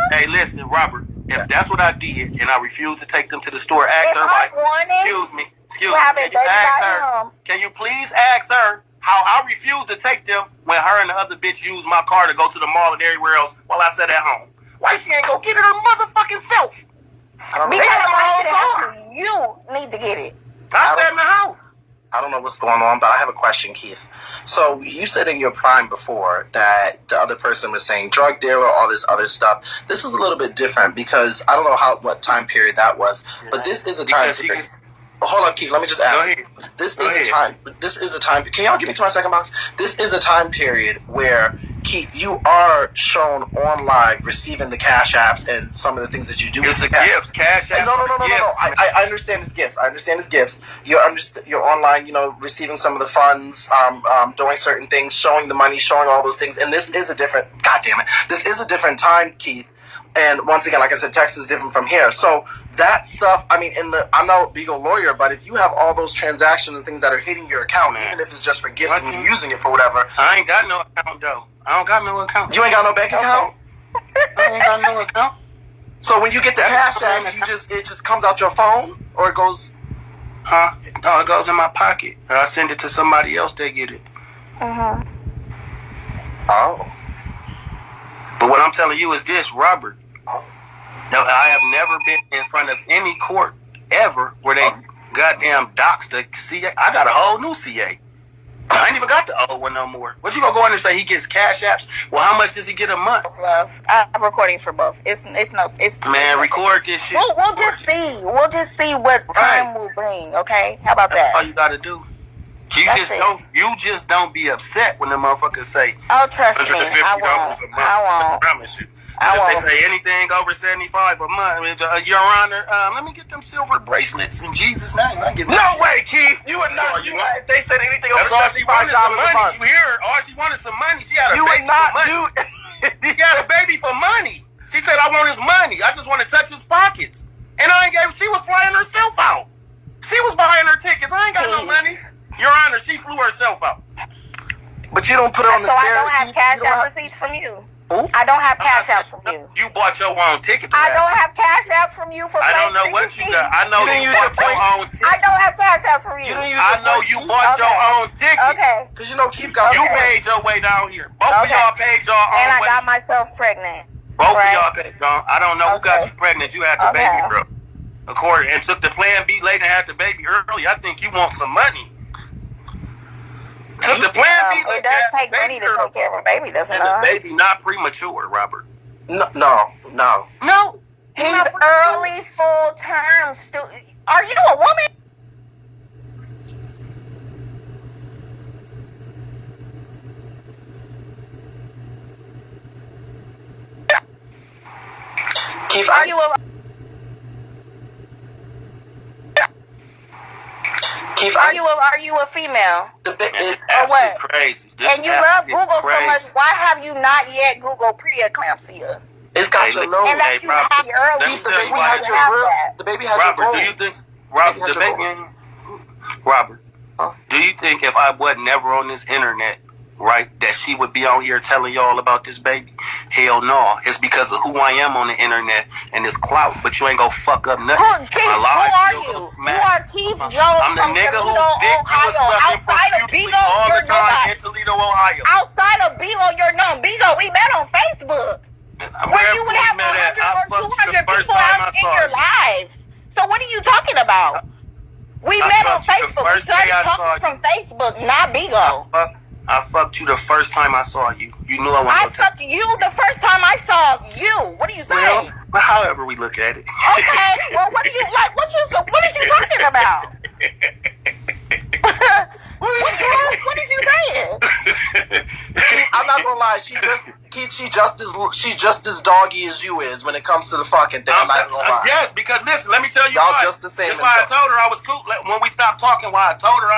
[SPEAKER 4] hey, listen, Robert. If that's what I did and I refuse to take them to the store, ask her, like, excuse me, can you please ask her how I refused to take them when her and the other bitch used my car to go to the mall and everywhere else while I sat at home? Why she ain't go get it her motherfucking self?
[SPEAKER 1] You need to get it.
[SPEAKER 4] I sat in the house.
[SPEAKER 2] I don't know what's going on, but I have a question, Keith. So you said in your prime before that the other person was saying drug dealer, all this other stuff. This is a little bit different because I don't know what time period that was, but this is a time period. Hold on, Keith. Let me just ask. This is a time. Can y'all give me to my second box? This is a time period where, Keith, you are shown on live receiving the cash apps and some of the things that you do.
[SPEAKER 4] It's a gift, cash apps.
[SPEAKER 2] No. I understand his gifts. You're online, receiving some of the funds, doing certain things, showing the money, showing all those things. And this is a different. God damn it! This is a different time, Keith. And once again, like I said, Texas is different from here. So that stuff, I mean, I'm not a BIGO lawyer, but if you have all those transactions and things that are hitting your account, even if it's just for gifts and you're using it for whatever.
[SPEAKER 4] I ain't got no account, though. I don't got no account.
[SPEAKER 2] You ain't got no bank account?
[SPEAKER 4] I ain't got no account.
[SPEAKER 2] So when you get the cash apps, it just comes out your phone, or it goes?
[SPEAKER 4] No, it goes in my pocket. And I send it to somebody else, they get it.
[SPEAKER 1] Uh-huh.
[SPEAKER 2] Oh.
[SPEAKER 4] But what I'm telling you is this, Robert. No, I have never been in front of any court ever where they goddamn doxed the CA. I got a whole new CA. I ain't even got the old one no more. What you gonna go in and say he gets cash apps? Well, how much does he get a month?
[SPEAKER 1] I'm recording for both.
[SPEAKER 4] Man, record this shit.
[SPEAKER 1] We'll just see. We'll just see what time will bring. Okay, how about that?
[SPEAKER 4] That's all you gotta do. You just don't be upset when the motherfuckers say.
[SPEAKER 1] Oh, trust me, I won't.
[SPEAKER 4] I promise you. If they say anything over $75 a month, Your Honor, let me get them silver bracelets in Jesus' name.
[SPEAKER 2] No way, Keith. You would not. If they said anything over $75
[SPEAKER 4] a month, you hear her? All she wanted some money. She had a baby for money. She had a baby for money. She said, "I want his money. I just want to touch his pockets." And She was flying herself out. She was buying her tickets. I ain't got no money. Your Honor, she flew herself out.
[SPEAKER 2] But you don't put it on the
[SPEAKER 1] So I
[SPEAKER 2] spare.
[SPEAKER 1] don't have cash app receipts from you.
[SPEAKER 2] Ooh.
[SPEAKER 1] I don't have cash app from you.
[SPEAKER 4] You bought your own ticket.
[SPEAKER 1] I don't have cash app from you for
[SPEAKER 4] I don't know what you got. I know you bought your own ticket.
[SPEAKER 1] I don't have cash app from you.
[SPEAKER 4] I know you bought your own ticket.
[SPEAKER 1] Okay.
[SPEAKER 2] Because you know Keith got.
[SPEAKER 4] You paid your way down here. Both of y'all paid your own way.
[SPEAKER 1] And I got myself pregnant.
[SPEAKER 4] Both of y'all paid y'all. I don't know who got you pregnant. You had the baby, bro. According and took the plan B late and had the baby early. I think you want some money. Took the plan B late.
[SPEAKER 1] It does take money to take care of a baby, doesn't it?
[SPEAKER 4] And the baby not premature, Robert.
[SPEAKER 2] No.
[SPEAKER 1] He's early full term. Are you a woman?
[SPEAKER 2] Keith,
[SPEAKER 1] Are you a Are you a female?
[SPEAKER 4] Or what? Crazy.
[SPEAKER 1] And you love Google so much. Why have you not yet Googled preeclampsia?
[SPEAKER 2] It's got your nose.
[SPEAKER 1] And that you have early.
[SPEAKER 2] The baby has
[SPEAKER 4] Robert,
[SPEAKER 2] your
[SPEAKER 4] do you think Robert, do you think if I wasn't never on this internet, right, that she would be on here telling y'all about this baby? Hell no. It's because of who I am on the internet and this clout, but you ain't gonna fuck up nothing.
[SPEAKER 1] Who are you? You are Keith Jones
[SPEAKER 4] I'm the
[SPEAKER 1] from
[SPEAKER 4] nigga who
[SPEAKER 1] Toledo,
[SPEAKER 4] dick
[SPEAKER 1] Ohio. Outside of BIGO,
[SPEAKER 4] all
[SPEAKER 1] you're
[SPEAKER 4] the time
[SPEAKER 1] nobody.
[SPEAKER 4] in Toledo, Ohio.
[SPEAKER 1] Outside of BIGO, you're known. BIGO, we met on Facebook. Where you would have 100 or 200 people out in your lives. So what are you talking about? We met on Facebook. We started talking from Facebook, not BIGO.
[SPEAKER 4] I fucked you the first time I saw you. You knew I wasn't.
[SPEAKER 1] I fucked you the first time I saw you. What are you saying?
[SPEAKER 4] Well, however we look at it.
[SPEAKER 1] Okay. Well, what are you like? What are you talking about? What did you say?
[SPEAKER 2] I'm not gonna lie. She's just as doggy as you is when it comes to the fucking thing. I'm not gonna lie.
[SPEAKER 4] Yes, because listen, let me tell you
[SPEAKER 2] y'all
[SPEAKER 4] why.
[SPEAKER 2] just the same.
[SPEAKER 4] That's why I told her I was cool. When we stopped talking, why I told her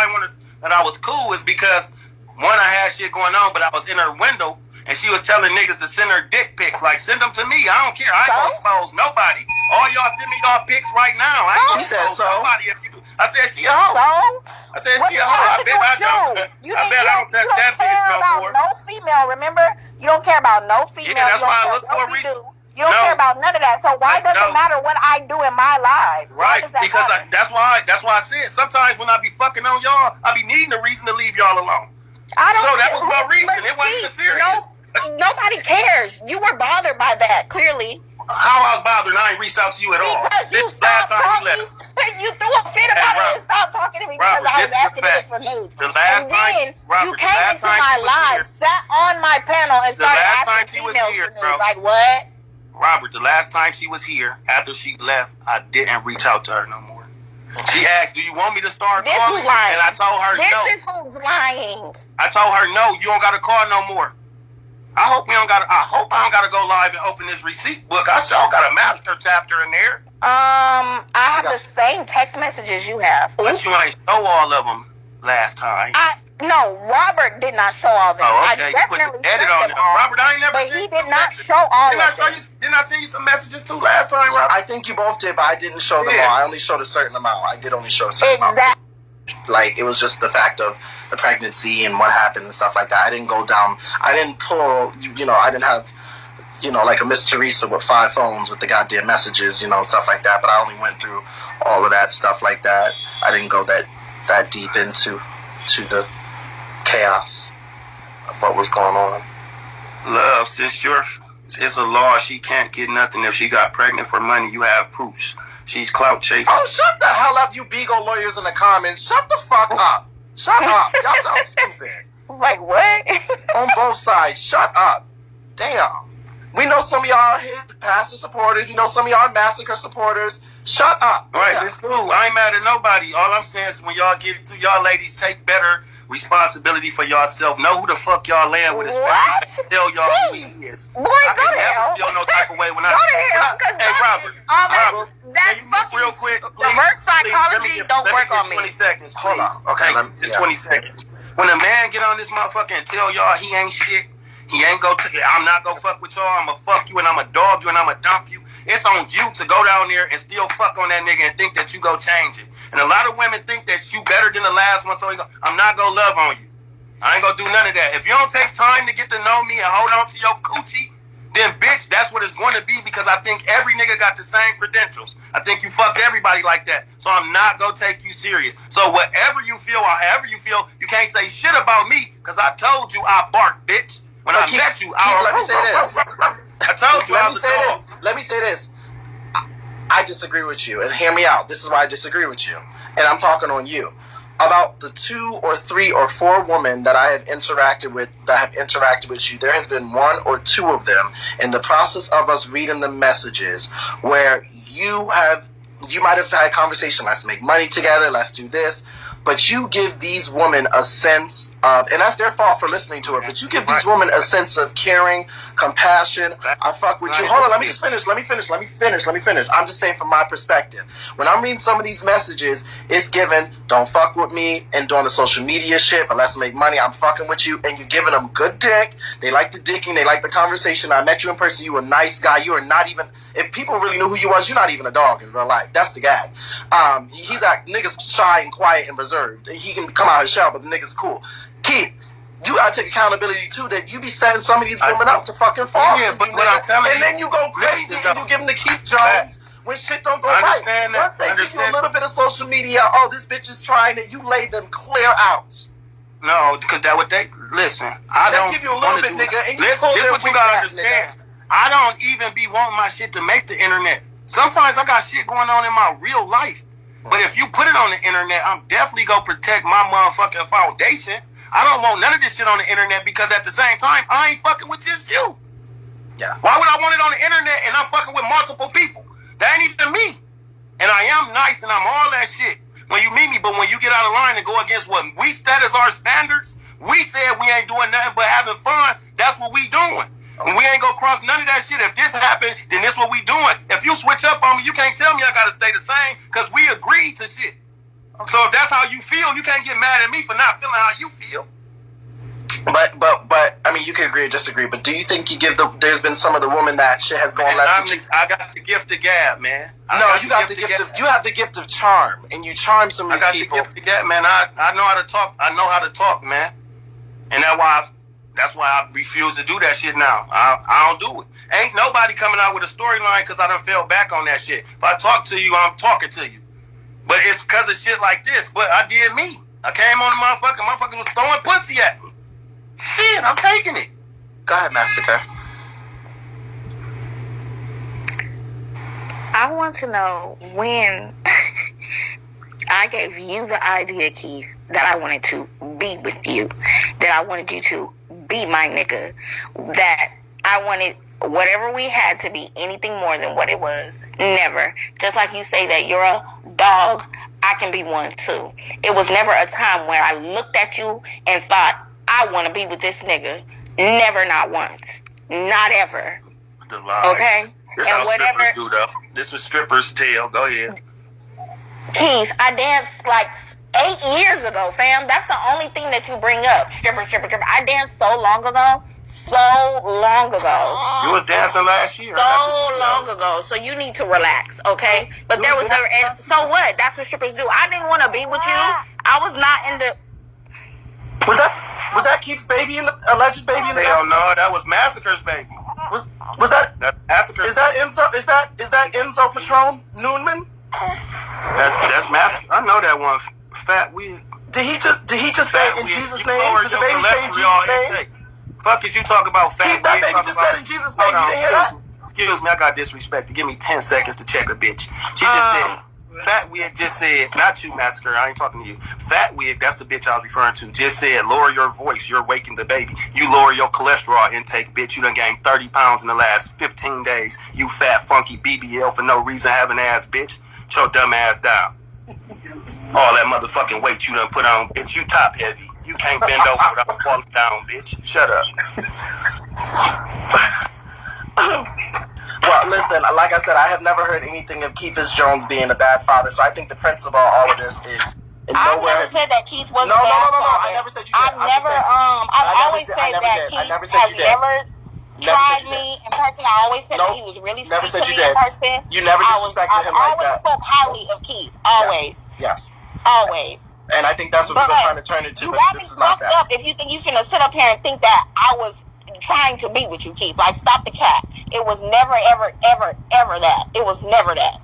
[SPEAKER 4] that I was cool is because one, I had shit going on, but I was in her window and she was telling niggas to send her dick pics. Like, send them to me. I don't care. I ain't gonna expose nobody. All y'all send me y'all pics right now. I ain't gonna expose nobody if you do. I said she a hoe. I said she a hoe. I bet I don't touch that bitch no more.
[SPEAKER 1] No female, remember? You don't care about no female.
[SPEAKER 4] Yeah, that's why I look for a reason.
[SPEAKER 1] You don't care about none of that. So why does it matter what I do in my life?
[SPEAKER 4] Right, because that's why I said sometimes when I be fucking on y'all, I be needing a reason to leave y'all alone. So that was my reason. It wasn't serious.
[SPEAKER 1] Nobody cares. You were bothered by that, clearly.
[SPEAKER 4] How I was bothered and I ain't reached out to you at all.
[SPEAKER 1] Because you stopped talking. You threw a fit about it and stopped talking to me because I was asking this for news.
[SPEAKER 4] The last time
[SPEAKER 1] you came into my live, sat on my panel, and started asking females for news. Like what?
[SPEAKER 4] Robert, the last time she was here, after she left, I didn't reach out to her no more. She asked, do you want me to start calling? And I told her no.
[SPEAKER 1] This is who's lying.
[SPEAKER 4] I told her no, you don't got to call no more. I hope I don't gotta go live and open this receipt book. I sure got a master chapter in there.
[SPEAKER 1] I have the same text messages you have.
[SPEAKER 4] But you ain't show all of them last time.
[SPEAKER 1] No, Robert did not show all of them.
[SPEAKER 4] Oh, okay.
[SPEAKER 1] I definitely
[SPEAKER 4] you put the edit on them. Robert, I ain't never
[SPEAKER 1] but he did not show all of them.
[SPEAKER 4] Didn't I send you some messages too last time, Robert?
[SPEAKER 2] I think you both did, but I didn't show them all. I only showed a certain amount. I did only show a certain amount.
[SPEAKER 1] Exactly.
[SPEAKER 2] Like, it was just the fact of the pregnancy and what happened and stuff like that. I didn't go down. I didn't pull, I didn't have, like a Miss Teresa with 5 phones with the goddamn messages, stuff like that. But I only went through all of that stuff like that. I didn't go that deep into the chaos of what was going on.
[SPEAKER 4] Love, since it's a law, she can't get nothing if she got pregnant for money. You have proofs. She's clout chasing.
[SPEAKER 2] Oh, shut the hell up, you BIGO lawyers in the comments. Shut the fuck up. Shut up. Y'all so stupid.
[SPEAKER 1] Like what?
[SPEAKER 2] On both sides. Shut up. Damn. We know some of y'all are pastor supporters. You know some of y'all are massacre supporters. Shut up.
[SPEAKER 4] All right, it's cool. I ain't mad at nobody. All I'm saying is when y'all get it to y'all ladies, take better responsibility for yourself. Know who the fuck y'all land with.
[SPEAKER 1] What?
[SPEAKER 4] Tell y'all who he is.
[SPEAKER 1] Boy, go to hell.
[SPEAKER 4] Feel no type of way when
[SPEAKER 1] go to hell.
[SPEAKER 4] Hey, Robert.
[SPEAKER 1] Robert, that fucking
[SPEAKER 4] real quick.
[SPEAKER 1] reverse psychology don't work on me.
[SPEAKER 4] 20 seconds. Please.
[SPEAKER 2] Hold on. Okay.
[SPEAKER 4] Just 20 seconds. When a man get on this motherfucker and tell y'all he ain't shit, he ain't I'm not gonna fuck with y'all, I'm gonna fuck you and I'm gonna dog you and I'm gonna dump you, it's on you to go down there and still fuck on that nigga and think that you go change it. And a lot of women think that you better than the last one, so I'm not gonna love on you. I ain't gonna do none of that. If you don't take time to get to know me and hold on to your coochie, then bitch, that's what it's going to be, because I think every nigga got the same credentials. I think you fucked everybody like that. So I'm not gonna take you serious. So whatever you feel or however you feel, you can't say shit about me, because I told you I bark, bitch. When I met you,
[SPEAKER 2] let me say this.
[SPEAKER 4] I told you I was a dog.
[SPEAKER 2] Let me say this. I disagree with you, and hear me out. This is why I disagree with you, and I'm talking on you. About the 2 or 3 or 4 women that I have interacted with, you, there has been 1 or 2 of them in the process of us reading the messages where you might have had a conversation, let's make money together, let's do this, but you give these women a sense of, and that's their fault for listening to it, but you give these women a sense of caring, compassion. I fuck with you. Hold on, let me finish. I'm just saying from my perspective. When I'm reading some of these messages, it's given, don't fuck with me, and doing the social media shit, but let's make money. I'm fucking with you, and you're giving them good dick. They like the dicking, they like the conversation. I met you in person, you a nice guy. You are not even, if people really knew who you was, you're not even a dog in real life. That's the guy. He's like, niggas shy and quiet and reserved. He can come out his shell, but the nigga's cool. Keith, you gotta take accountability too that you be setting some of these women up to fucking fall.
[SPEAKER 4] Yeah, but what I'm telling you,
[SPEAKER 2] and then you go crazy and you give them the Keith Jones when shit don't go right. Once they give you a little bit of social media, oh, this bitch is trying it, you lay them clear out.
[SPEAKER 4] No, because that what they listen. I don't
[SPEAKER 2] give you a little bit, nigga, and you
[SPEAKER 4] this what you gotta understand. I don't even be wanting my shit to make the internet. Sometimes I got shit going on in my real life. But if you put it on the internet, I'm definitely gonna protect my motherfucking foundation. I don't want none of this shit on the internet, because at the same time, I ain't fucking with just you.
[SPEAKER 2] Yeah.
[SPEAKER 4] Why would I want it on the internet and I'm fucking with multiple people? That ain't even me. And I am nice and I'm all that shit when you meet me, but when you get out of line and go against what we set as our standards, we said we ain't doing nothing but having fun, that's what we doing. And we ain't gonna cross none of that shit. If this happened, then this what we doing. If you switch up on me, you can't tell me I gotta stay the same, because we agreed to shit. So if that's how you feel, you can't get mad at me for not feeling how you feel.
[SPEAKER 2] But I mean, you can agree or disagree, but do you think there's been some of the women that shit has gone left?
[SPEAKER 4] I got the gift of gab, man.
[SPEAKER 2] You have the gift of charm, and you charm some of these people.
[SPEAKER 4] I got the gift of gab, man. I know how to talk. I know how to talk, man. And that's why I refuse to do that shit now. I don't do it. Ain't nobody coming out with a storyline because I done fell back on that shit. If I talk to you, I'm talking to you. But it's because of shit like this. But I did me. I came on the motherfucker was throwing pussy at me. Shit, I'm taking it.
[SPEAKER 2] Go ahead, Massacre.
[SPEAKER 1] I want to know when I gave you the idea, Keith, that I wanted to be with you, that I wanted you to be my nigga, that I wanted whatever we had to be anything more than what it was. Never. Just like you say that you're a dog, I can be one too. It was never a time where I looked at you and thought, I want to be with this nigga. Never, not once. Not ever. Okay?
[SPEAKER 4] This and whatever. Strippers do, though. This was strippers' tale. Go ahead.
[SPEAKER 1] Keith, I danced like 8 years ago, fam. That's the only thing that you bring up. Stripper. I danced so long ago.
[SPEAKER 4] You was dancing last year.
[SPEAKER 1] So long ago. So you need to relax, okay? But there was never. And so what? That's what strippers do. I didn't want to be with you. I was not in the.
[SPEAKER 2] Was that Keith's baby in the alleged baby in the?
[SPEAKER 4] Hell no, that was Massacre's baby.
[SPEAKER 2] Was that
[SPEAKER 4] Massacre?
[SPEAKER 2] Is that Enzo Patron Noonman?
[SPEAKER 4] That's Massacre. I know that one. Fat weed.
[SPEAKER 2] Did he just say in Jesus' name? Did the baby say in Jesus' name?
[SPEAKER 4] Fuck is you talk about fat?
[SPEAKER 2] Keith, that baby just said in Jesus' name. You didn't hear that?
[SPEAKER 4] Excuse me, I got disrespect. Give me 10 seconds to check a bitch. She just said. Fat Wig just said, not you, Massacre, I ain't talking to you. Fat Wig, that's the bitch I was referring to, just said, lower your voice, you're waking the baby. You lower your cholesterol intake, bitch. You done gained 30 pounds in the last 15 days. You fat, funky BBL for no reason having ass, bitch. Get your dumb ass down. All that motherfucking weight you done put on, bitch. You top heavy. You can't bend over without falling down, bitch. Shut up.
[SPEAKER 2] Well, listen, like I said, I have never heard anything of Keithis Jones being a bad father, so I think the principle of all of this is
[SPEAKER 1] I've never said that Keith was a bad father.
[SPEAKER 2] I never said you did.
[SPEAKER 1] I've always said that Keith has never tried me in person. I always said that he was really
[SPEAKER 2] never
[SPEAKER 1] sweet
[SPEAKER 2] said
[SPEAKER 1] to
[SPEAKER 2] you
[SPEAKER 1] me
[SPEAKER 2] did.
[SPEAKER 1] in person.
[SPEAKER 2] You never disrespected him like that.
[SPEAKER 1] I always spoke highly of Keith. Always.
[SPEAKER 2] Yes.
[SPEAKER 1] Always.
[SPEAKER 2] And I think that's what people are trying to turn into.
[SPEAKER 1] You got me fucked up if you think you finna sit up here and think that I was trying to be with you, Keith. Like, stop the cap. It was never, ever, ever, ever that. It was never that.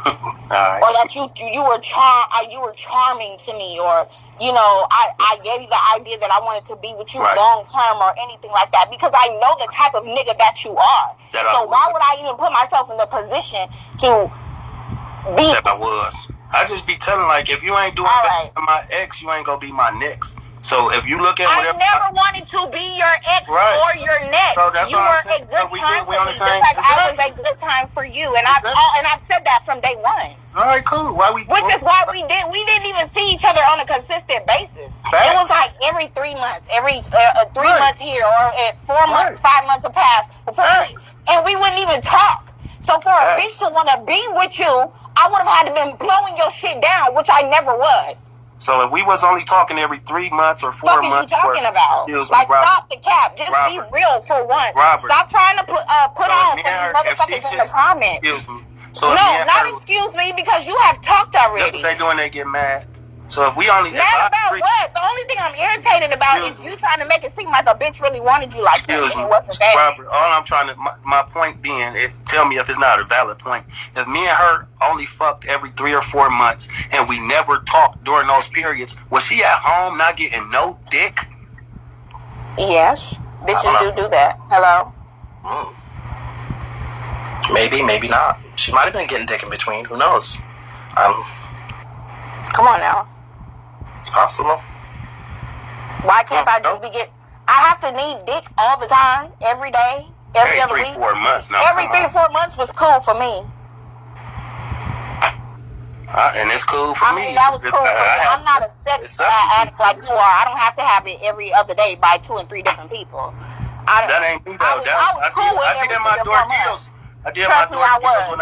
[SPEAKER 2] Right.
[SPEAKER 1] Or that you were charming to me, or I gave you the idea that I wanted to be with you long term or anything like that, because I know the type of nigga that you are. So why would I even put myself in the position to be?
[SPEAKER 4] That I was. I just be telling, like, if you ain't doing better than my ex, you ain't gonna be my next. So if you look at whatever,
[SPEAKER 1] I never wanted to be your ex or your next.
[SPEAKER 4] So that's
[SPEAKER 1] you were a good time for me, just like I was a good time for you, and I've said that from day one.
[SPEAKER 4] All right, cool.
[SPEAKER 1] Which is why we didn't even see each other on a consistent basis. It was like every 3 months, every 3 months here, or 4 months, 5 months have passed and we wouldn't even talk. So for a bitch to want to be with you, I would have had to been blowing your shit down, which I never was.
[SPEAKER 4] So if we was only talking every 3 months or 4 months,
[SPEAKER 1] what are you talking about? Like, stop the cap. Just be real for once. Stop trying to put on for these motherfuckers in the comments.
[SPEAKER 4] Excuse me. So
[SPEAKER 1] excuse me, because you have talked already.
[SPEAKER 4] That's what they do when they get mad. So if we only
[SPEAKER 1] mad about what? The only thing I'm irritated about is you trying to make it seem like a bitch really wanted you like that, and it wasn't that.
[SPEAKER 4] Robert, all I'm trying to, my point being, tell me if it's not a valid point. If me and her only fucked every 3 or 4 months and we never talked during those periods, was she at home not getting no dick?
[SPEAKER 1] Yes, bitches do that. Hello.
[SPEAKER 2] Maybe, maybe not. She might have been getting dick in between. Who knows?
[SPEAKER 1] Come on now.
[SPEAKER 2] It's possible.
[SPEAKER 1] Why can't I just I have to need dick all the time, every day, every other week?
[SPEAKER 4] 3 4 months now.
[SPEAKER 1] Every 3 to 4 months was cool for me.
[SPEAKER 4] And it's cool for me.
[SPEAKER 1] I mean, that was cool for me. I'm not a sex addict like you are. I don't have to have it every other day by 2 and 3 different people.
[SPEAKER 4] That ain't me though. I was cool with every 3 or 4 months. Trust me, I was.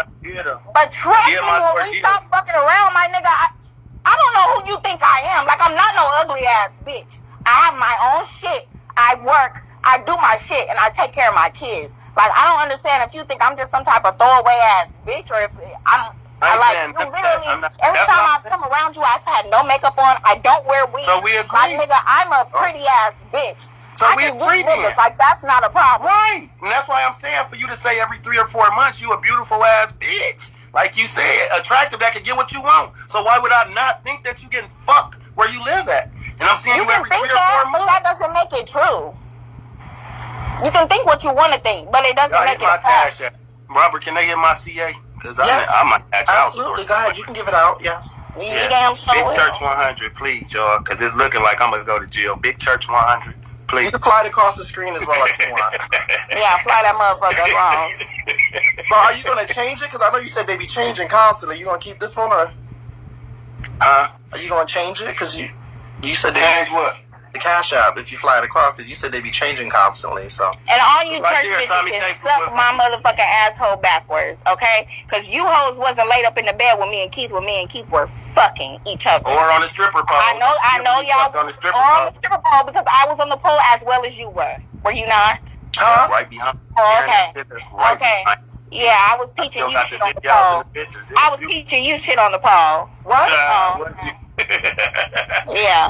[SPEAKER 1] But trust me, when we stop fucking around, my nigga, I don't know who you think I am. Like, I'm not no ugly ass bitch. I have my own shit. I work. I do my shit, and I take care of my kids. Like, I don't understand if you think I'm just some type of throwaway ass bitch, or if every time I come around you, I've had no makeup on. I don't wear wigs.
[SPEAKER 4] So we agree.
[SPEAKER 1] My nigga, I'm a pretty ass bitch.
[SPEAKER 4] So
[SPEAKER 1] I can get niggas. Like, that's not a problem.
[SPEAKER 4] Right. And that's why I'm saying, for you to say every 3 or 4 months, you a beautiful ass bitch. Like you said, attractive, that can get what you want. So why would I not think that you getting fucked where you live at? And I'm seeing you every 3 or 4 months.
[SPEAKER 1] But that doesn't make it true. You can think what you want to think, but it doesn't make it a fact.
[SPEAKER 4] Robert, can they get my CA? Because I might catch out.
[SPEAKER 2] Absolutely. Go ahead. You can give it out. Yes.
[SPEAKER 1] You damn sure
[SPEAKER 4] Big Church 100, please, y'all. Because it's looking like I'm going to go to jail. Big Church 100. Please.
[SPEAKER 2] You can fly it across the screen as well if you want.
[SPEAKER 1] Yeah, fly that motherfucker across.
[SPEAKER 2] But are you going to change it? Because I know you said they be changing constantly. You going to keep this one or? Are you going to change it? Because you said they
[SPEAKER 4] change what?
[SPEAKER 2] The Cash App, if you fly it across, because you said they be changing constantly. So.
[SPEAKER 1] And all you church bitches can suck my motherfucking asshole backwards, okay? Because you hoes wasn't laid up in the bed with me and Keith when me and Keith were fucking each other.
[SPEAKER 4] Or on the stripper pole.
[SPEAKER 1] I know y'all on the stripper pole because I was on the pole as well as you were. Were you not?
[SPEAKER 4] Huh? Right behind.
[SPEAKER 1] Oh, okay. Okay. Yeah, I was teaching you shit on the pole. I was teaching you shit on the pole.
[SPEAKER 2] What?
[SPEAKER 1] Yeah.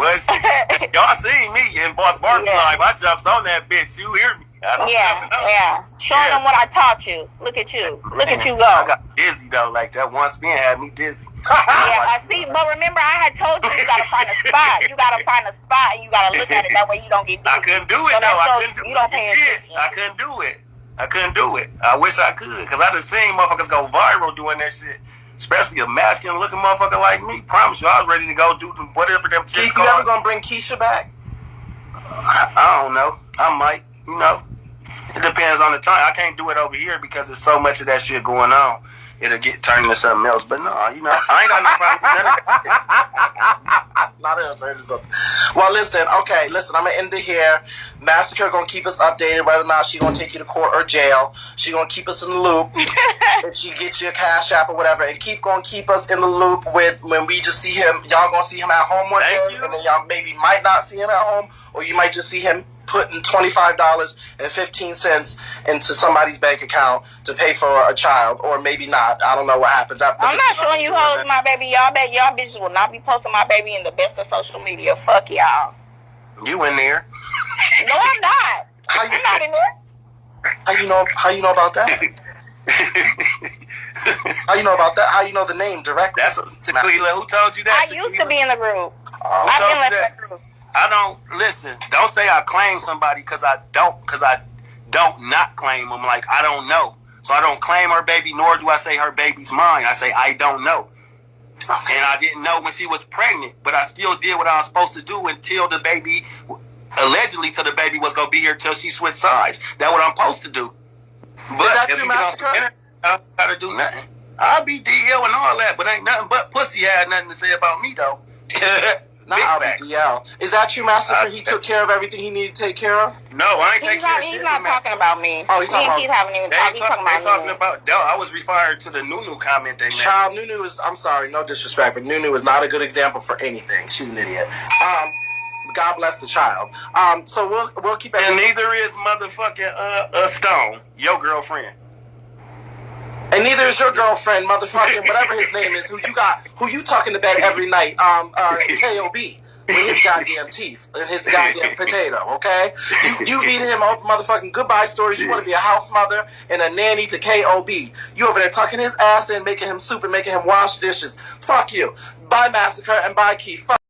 [SPEAKER 4] Y'all seen me in Boss Barkley Live. I jumps on that bitch. You hear me?
[SPEAKER 1] Yeah. Showing them what I taught you. Look at you. Look at you go.
[SPEAKER 4] I got dizzy though. Like that one spin had me dizzy.
[SPEAKER 1] Yeah, I see. But remember, I had told you gotta find a spot. You gotta find a spot and you gotta look at it. That way you don't get dizzy.
[SPEAKER 4] I couldn't do it though. You don't pay attention. I couldn't do it. I wish I could, because I done seen motherfuckers go viral doing that shit. Especially a masculine looking motherfucker like me. Promise you, I was ready to go do whatever them shit.
[SPEAKER 2] Keith, you ever gonna bring Keisha back?
[SPEAKER 4] I don't know. I might, It depends on the time. I can't do it over here because there's so much of that shit going on. It'll get turned into something else. But no, I ain't got no problem with that.
[SPEAKER 2] Well, listen, I'm going to end it here. Massacre going to keep us updated whether or not she going to take you to court or jail. She going to keep us in the loop if she gets you a Cash App or whatever. And Keith going to keep us in the loop with when we just see him. Y'all going to see him at home one day. And then y'all maybe might not see him at home. Or you might just see him putting $25.15 into somebody's bank account to pay for a child, or maybe not. I don't know what happens.
[SPEAKER 1] I'm not showing you hoes my baby. Y'all bet y'all bitches will not be posting my baby in the best of social media. Fuck y'all.
[SPEAKER 4] You in there?
[SPEAKER 1] No, I'm not. I'm not in there.
[SPEAKER 2] How you know about that? How you know about that? How you know the name directly?
[SPEAKER 4] That's Tequila. Who told you that?
[SPEAKER 1] I used to be in the group.
[SPEAKER 4] I've been left that group. I don't listen. Don't say I claim somebody because I don't not claim them. Like I don't know, so I don't claim her baby. Nor do I say her baby's mine. I say I don't know, and I didn't know when she was pregnant, but I still did what I was supposed to do until the baby, allegedly, till the baby was gonna be here till she switched sides. That's what I'm supposed to do. But if you I gotta do nothing. I'll be DL and all that, but ain't nothing but pussy had nothing to say about me though.
[SPEAKER 2] Not I'll be DL. Is that you, Massacre? He took care of everything he needed to take care of?
[SPEAKER 4] No, I ain't taking care of shit.
[SPEAKER 1] He's not talking about me.
[SPEAKER 2] Oh, he's talking about...
[SPEAKER 1] He's talking
[SPEAKER 4] about... I was referring to the Nunu comment they made.
[SPEAKER 2] Child, Nunu is... I'm sorry, no disrespect, but Nunu is not a good example for anything. She's an idiot. God bless the child. So we'll keep...
[SPEAKER 4] And neither is motherfucking Stone, your girlfriend.
[SPEAKER 2] And neither is your girlfriend, motherfucking whatever his name is, who you tucking to bed every night, KOB, with his goddamn teeth and his goddamn potato, okay? You feeding him all motherfucking goodbye stories. You want to be a house mother and a nanny to KOB. You over there tucking his ass in, making him soup and making him wash dishes. Fuck you. Bye, Massacre, and bye, Keith. Fuck